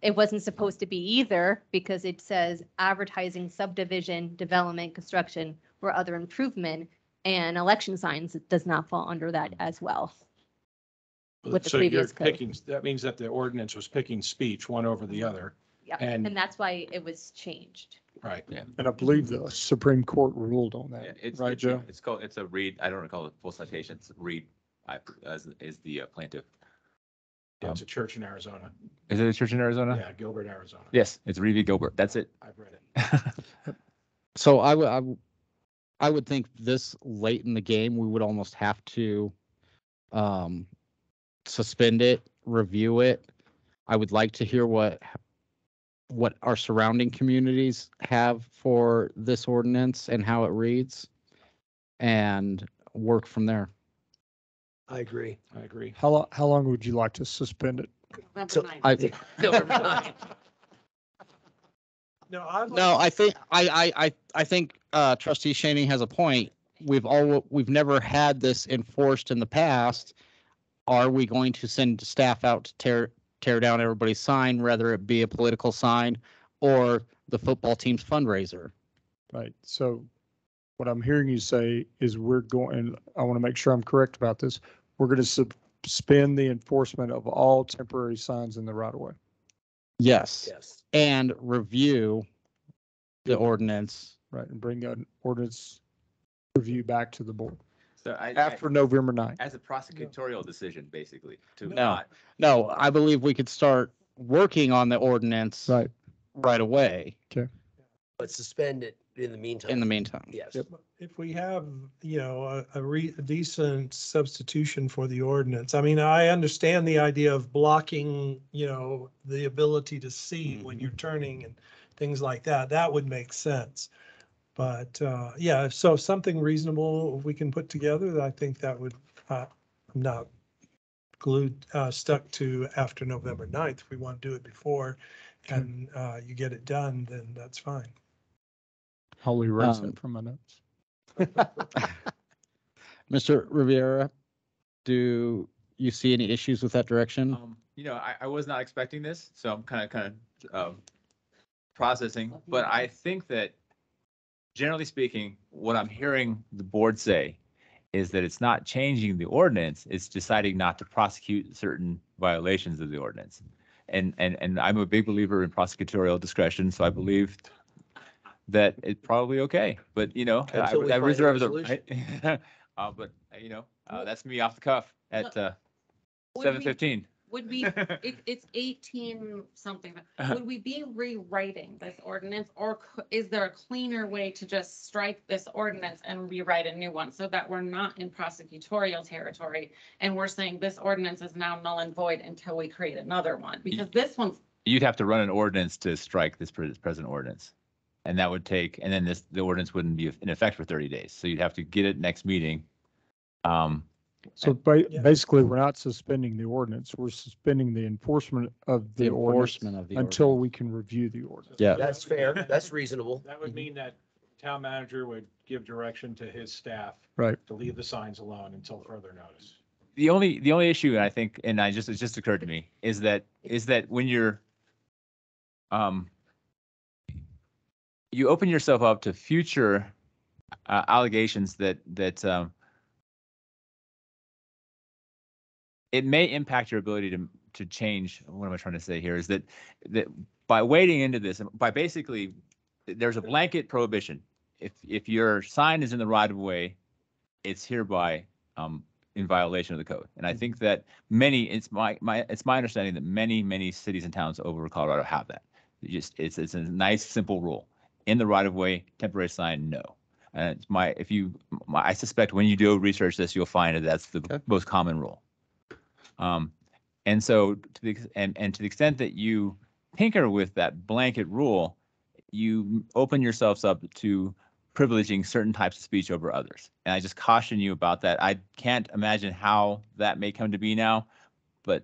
it wasn't supposed to be either, because it says advertising subdivision, development, construction, or other improvement, and election signs does not fall under that as well. With the So you're previous code. picking, that means that the ordinance was picking speech one over the other. Yeah, And- and that's why it was changed. Right. Yeah. And I believe the Supreme Court ruled on that, It's right, Joe? It's a read. I don't recall the full citation. It's read is the plaintiff. Yeah, it's a church in Arizona. Is it a church in Arizona? Yeah, Gilbert, Arizona. Yes, it's Reed v. Gilbert. That's it. I've read it. So I would think this late in the game, we would almost have to suspend it, review it. I would like to hear what our surrounding communities have for this ordinance and how it reads, and work from there. I agree. I agree. How long would you like to suspend it? So- No, I think I think Trustee Shaney has a point. We've never had this enforced in the past. Are we going to send staff out to tear down everybody's sign, whether it be a political sign or the football team's fundraiser? Right. So what I'm hearing you say is we're going, and I want to make sure I'm correct about this. We're going to suspend the enforcement of all temporary signs in the right of way. Yes. Yes. And review the ordinance. Right. And bring an ordinance review back to the board So after November 9th. as a prosecutorial decision, basically, to No. not. No, I believe we could start working on the ordinance right away. Okay. But suspend it in the meantime. In the meantime. Yes. If we have, a decent substitution for the ordinance, I mean, I understand the idea of blocking, the ability to see when you're turning and things like that. That would make sense. But, yeah, so something reasonable we can put together, I think that would, I'm not stuck to after November 9th. If we want to do it before and you get it done, then that's fine. I'll erase it from my notes. Mr. Rivera, do you see any issues with that direction? I was not expecting this, so I'm kind of processing. But I think that, generally speaking, what I'm hearing the board say is that it's not changing the ordinance; it's deciding not to prosecute certain violations of the ordinance. And I'm a big believer in prosecutorial discretion, so I believe that it's probably okay. But Until we I find a reserve the resolution. right. But that's me off the cuff at Would we- 7:15. Would we, it's 18 something, would we be rewriting this ordinance, or is there a cleaner way to just strike this ordinance and rewrite a new one so that we're not in prosecutorial territory and we're saying this ordinance is now null and void until we create another one? Because this one's, You'd have to run an ordinance to strike this present ordinance. And that would take, and then the ordinance wouldn't be in effect for 30 days. So you'd have to get it next meeting. So basically, we're not suspending the ordinance. We're suspending the enforcement of the ordinance until we can review the ordinance. Yeah. That's fair. That's reasonable. That would mean that town manager would give direction to his staff Right. to leave the signs alone until further notice. The only issue, I think, and it just occurred to me, is that when you're, you open yourself up to future allegations that it may impact your ability to change. What am I trying to say here? Is that by wading into this, by basically, there's a blanket prohibition if your sign is in the right of way, it's hereby in violation of the code. And I think that it's my understanding that many cities and towns over Colorado have that. It's a nice simple rule. In the right of way, temporary sign, no. And I suspect when you do research this, you'll find that that's the most common rule. And so to the extent that you tinker with that blanket rule, you open yourselves up to privileging certain types of speech over others. And I just caution you about that. I can't imagine how that may come to be now, but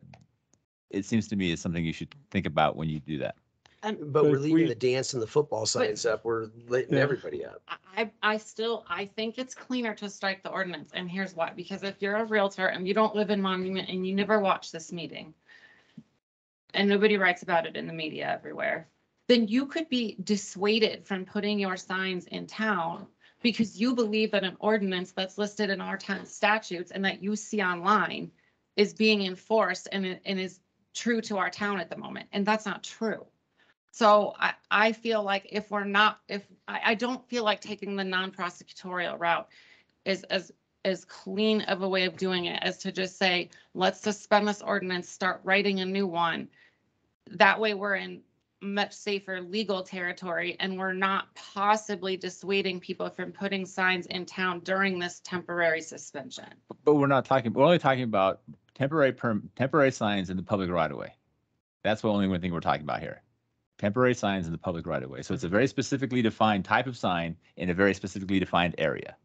it seems to me it's something you should think about when you do that. But we're leaving the dance and the football signs up. We're letting everybody up. I think it's cleaner to strike the ordinance, and here's why. Because if you're a realtor and you don't live in Monument and you never watch this meeting, and nobody writes about it in the media everywhere, then you could be dissuaded from putting your signs in town because you believe that an ordinance that's listed in our town statutes and that you see online is being enforced and is true to our town at the moment. And that's not true. So I feel like I don't feel like taking the non-prosecutorial route is as clean of a way of doing it as to just say, let's suspend this ordinance, start writing a new one. That way we're in much safer legal territory and we're not possibly dissuading people from putting signs in town during this temporary suspension. But we're only talking about temporary signs in the public right of way. That's the only one thing we're talking about here. Temporary signs in the public right of way. So it's a very specifically defined type of sign in a very specifically defined area.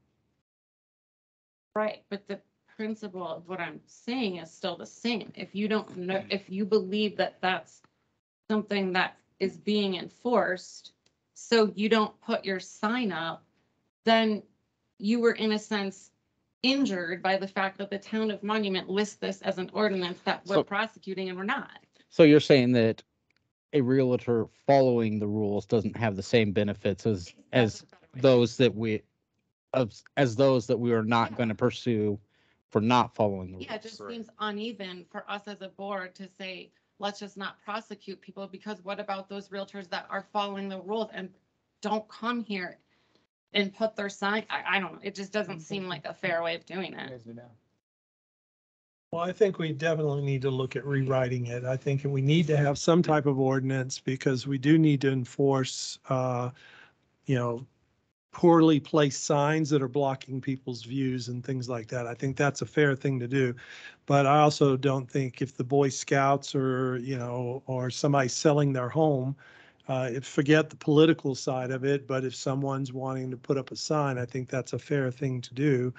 Right, but the principle of what I'm saying is still the same. If you don't know, if you believe that that's something that is being enforced, so you don't put your sign up, then you were in a sense injured by the fact that the town of Monument lists this as an ordinance that we're prosecuting and we're not. So you're saying that a realtor following the rules doesn't have the same benefits as those that we are not going to pursue for not following the rules. Yeah, it just seems uneven for us as a board to say, let's just not prosecute people, because what about those realtors that are following the rules and don't come here and put their sign? I don't know. It just doesn't seem like a fair way of doing it. Well, I think we definitely need to look at rewriting it. I think we need to have some type of ordinance because we do need to enforce, poorly placed signs that are blocking people's views and things like that. I think that's a fair thing to do. But I also don't think if the Boy Scouts or somebody selling their home, forget the political side of it, but if someone's wanting to put up a sign, I think that's a fair thing to do.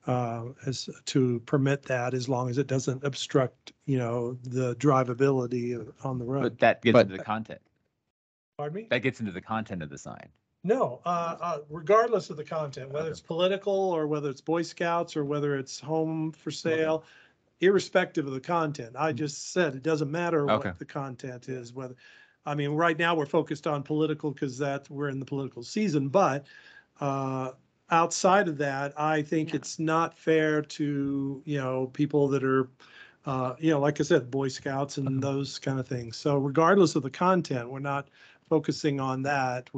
As to permit that, as long as it doesn't obstruct, the drivability on the road. But that gets into the content. Pardon me? That gets into the content of the sign. No, regardless of the content, whether it's political or whether it's Boy Scouts or whether it's home for sale, irrespective of the content. I just said it doesn't matter what the content is. Right now we're focused on political because we're in the political season, but outside of that, I think it's not fair to, people that are, like I said, Boy Scouts and those kind of things. So regardless of the content, we're not focusing on that.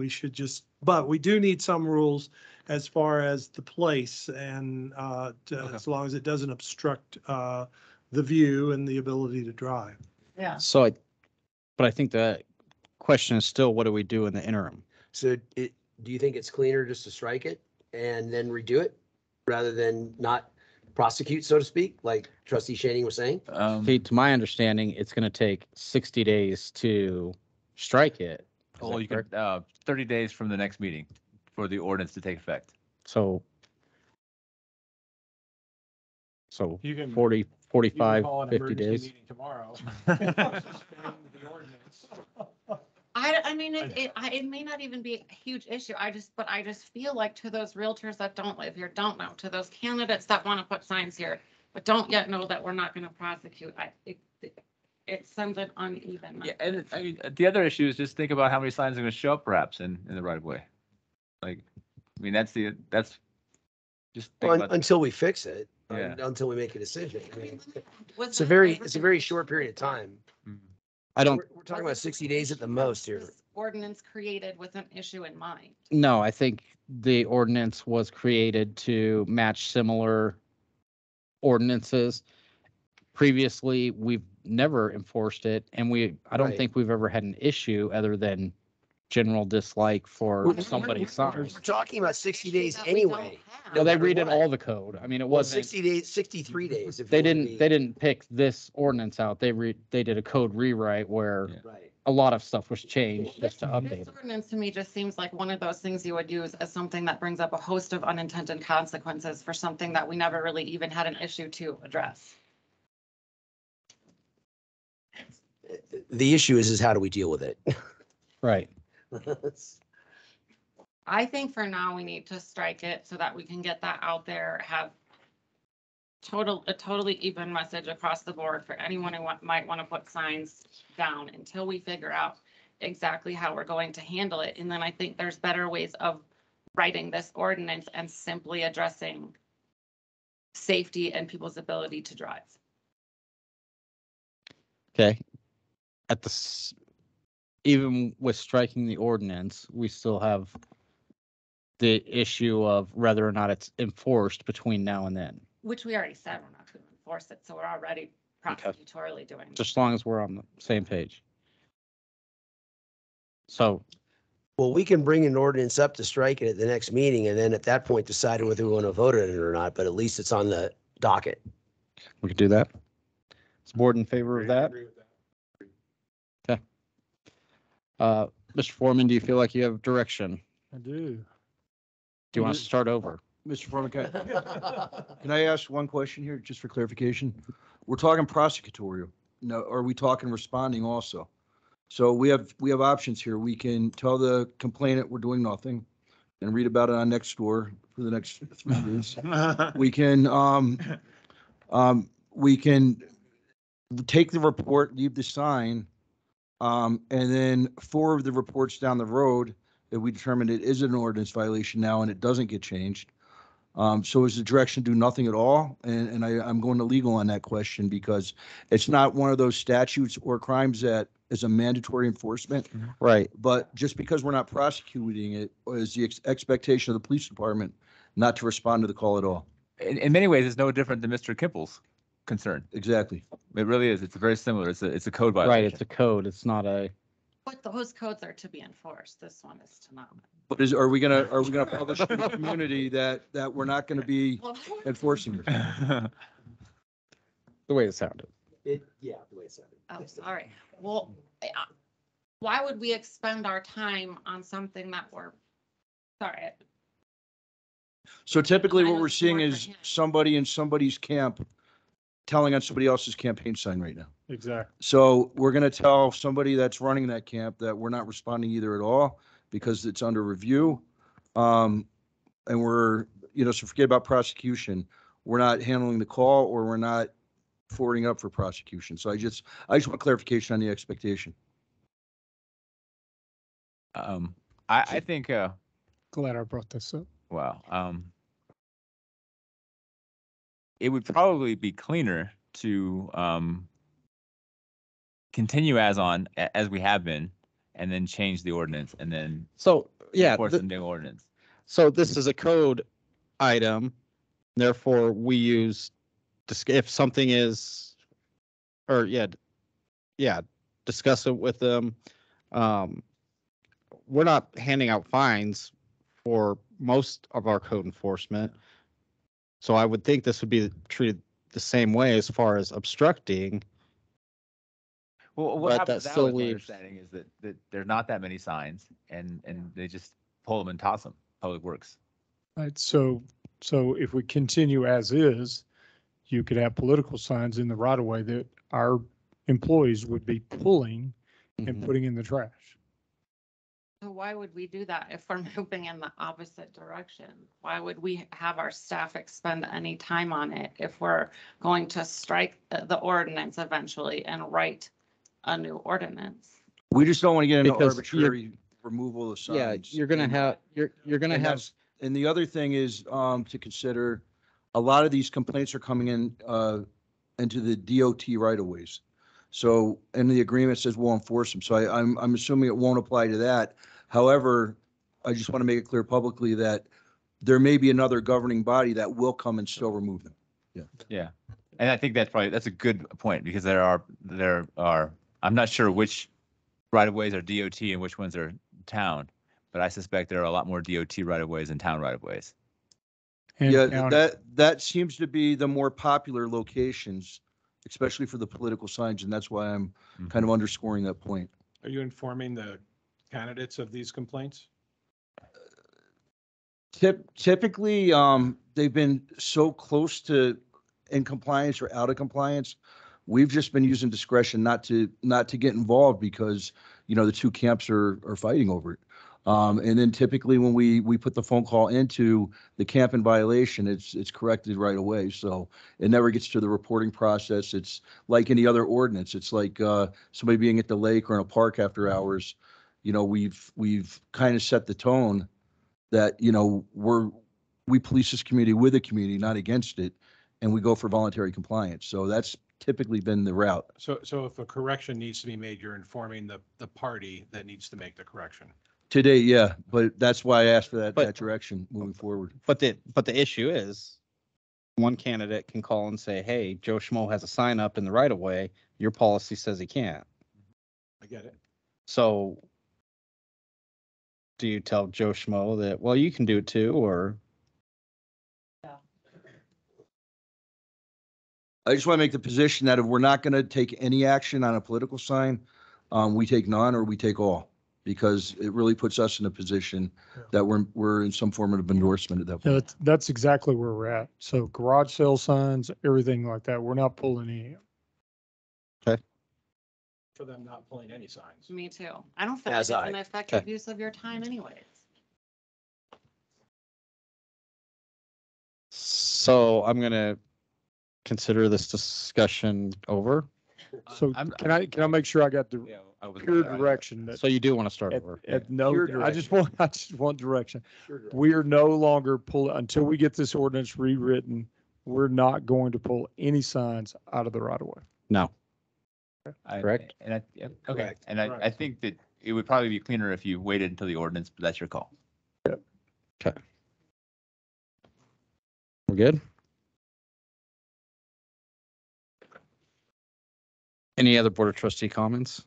But we do need some rules as far as the place and as long as it doesn't obstruct the view and the ability to drive. Yeah. But I think the question is still, what do we do in the interim? So do you think it's cleaner just to strike it and then redo it rather than not prosecute, so to speak, like Trustee Shaning was saying? To my understanding, it's going to take 60 days to strike it. Oh, you can 30 days from the next meeting for the ordinance to take effect. So You can 40, 45, call an 50 emergency days. meeting tomorrow. It may not even be a huge issue. I just feel like to those realtors that don't live here, don't know, to those candidates that want to put signs here, but don't yet know that we're not going to prosecute. It sends an uneven. Yeah, and the other issue is just think about how many signs are going to show up perhaps in the right of way. That's just think about until we fix it. Yeah. Until we make a decision. It's a very short period of time. I don't. We're talking about 60 days at the most here. ordinance created with an issue in mind. No, I think the ordinance was created to match similar ordinances. Previously, we've never enforced it, and I don't Right. think we've ever had an issue other than general dislike for somebody's signs. We're talking about 60 days anyway. No, they matter redid what. all the code. I mean, it Well, wasn't, 60 days, 63 days. If they you wanna didn't, be- they didn't pick this ordinance out. They did a code rewrite where Right. a lot of stuff was changed just to update This it. ordinance to me just seems like one of those things you would use as something that brings up a host of unintended consequences for something that we never really even had an issue to address. The issue is how do we deal with it? Right. I think for now, we need to strike it so that we can get that out there, have a totally even message across the board for anyone who might want to put signs down until we figure out exactly how we're going to handle it. And then I think there's better ways of writing this ordinance and simply addressing safety and people's ability to drive. Okay. Even with striking the ordinance, we still have the issue of whether or not it's enforced between now and then. Which we already said we're not going to enforce it, so we're already prosecutorially doing it. Just as long as we're on the same page. So, Well, we can bring an ordinance up to strike it at the next meeting and then at that point decide whether we want to vote on it or not, but at least it's on the docket. we could do that. Is the board in favor of that? Okay. Mr. Foreman, do you feel like you have direction? I do. Do you want us to start over? Mr. Foreman, can I ask one question here, just for clarification? We're talking prosecutorial. No, are we talking responding also? So we have options here. We can tell the complainant we're doing nothing and read about it on Nextdoor for the next 3 years. We can take the report, leave the sign, and then 4 of the reports down the road, if we determine it is an ordinance violation now and it doesn't get changed. So is the direction to do nothing at all? And I'm going to legal on that question because it's not one of those statutes or crimes that is a mandatory enforcement. Right. But just because we're not prosecuting it is the expectation of the police department not to respond to the call at all. In many ways, it's no different than Mr. Kimple's concern. Exactly. It really is. It's very similar. It's a code violation. Right, it's a code. It's not a. But those codes are to be enforced. This one is to not. But are we gonna publish to the community that we're not gonna be enforcing it? The way it sounded. Yeah, the way it sounded. Oh, sorry. Well, why would we expend our time on something that we're, sorry. So typically what Mine we're was seeing more is for him. somebody in somebody's camp telling on somebody else's campaign sign right now. Exactly. So we're going to tell somebody that's running that camp that we're not responding either at all because it's under review. And we're, so forget about prosecution. We're not handling the call or we're not forwarding up for prosecution. So I just want clarification on the expectation. I think, Glad I brought this up. well, it would probably be cleaner to continue as we have been, and then change the ordinance, and then So, yeah, enforce the new ordinance. so this is a code item. Therefore, we use, if something is, or discuss it with them. We're not handing out fines for most of our code enforcement. So I would think this would be treated the same way as far as obstructing. Well, what But happens that now, still is my leaves- understanding is that there's not that many signs, and they just pull them and toss them. Public Works. Right, so if we continue as is, you could have political signs in the right of way that our employees would be pulling and putting in the trash. So why would we do that if we're moving in the opposite direction? Why would we have our staff expend any time on it if we're going to strike the ordinance eventually and write a new ordinance? We just don't want to get into Because arbitrary removal of signs. Yeah, you're gonna have, you're gonna And have, that's- And the other thing is, to consider, a lot of these complaints are coming in, into the DOT right of ways. So, and the agreement says we'll enforce them. So I'm assuming it won't apply to that. However, I just want to make it clear publicly that there may be another governing body that will come and still remove them. Yeah. And I think that's a good point because there are, I'm not sure which right of ways are DOT and which ones are town, but I suspect there are a lot more DOT right of ways than town right of ways. Yeah, that seems to be the more popular locations, especially for the political signs, and that's why I'm kind of underscoring that point. Are you informing the candidates of these complaints? Typically, they've been so close to in compliance or out of compliance. We've just been using discretion not to get involved because, you know, the two camps are fighting over it. And then typically when we put the phone call into the camp in violation, it's corrected right away. So it never gets to the reporting process. It's like any other ordinance. It's like somebody being at the lake or in a park after hours. You know, we've kind of set the tone that, you know, we police this community with the community, not against it, and we go for voluntary compliance. So that's typically been the route. So if a correction needs to be made, you're informing the party that needs to make the correction. Today, yeah, but that's why I asked for that direction moving forward. But the issue is, one candidate can call and say, hey, Joe Schmo has a sign up in the right of way. Your policy says he can't. I get it. So do you tell Joe Schmo that, well, you can do it too, or? I just want to make the position that if we're not going to take any action on a political sign, we take none or we take all, because it really puts us in a position that we're in some form of endorsement at that Yeah, point. that's exactly where we're at. So garage sale signs, everything like that, we're not pulling any. For them not pulling any signs. Me too. I don't feel like As it's I. an effective use of your time anyways. So I'm gonna consider this discussion over. So can I make sure I got the pure direction? So you do want to start At, over? at no, Pure I just want direction. We are no longer pulling, until we get this ordinance rewritten, we're not going to pull any signs out of the right of way. No. Correct. And okay. Correct. And I think that it would probably be cleaner if you waited until the ordinance, but that's your call. Okay. We're good? Any other Board of Trustee comments?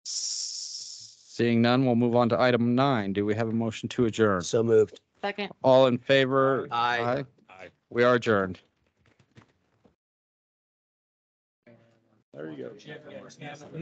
Seeing none, we'll move on to item 9. Do we have a motion to adjourn? So moved. Second. All in favor? Aye. We are adjourned. There you go.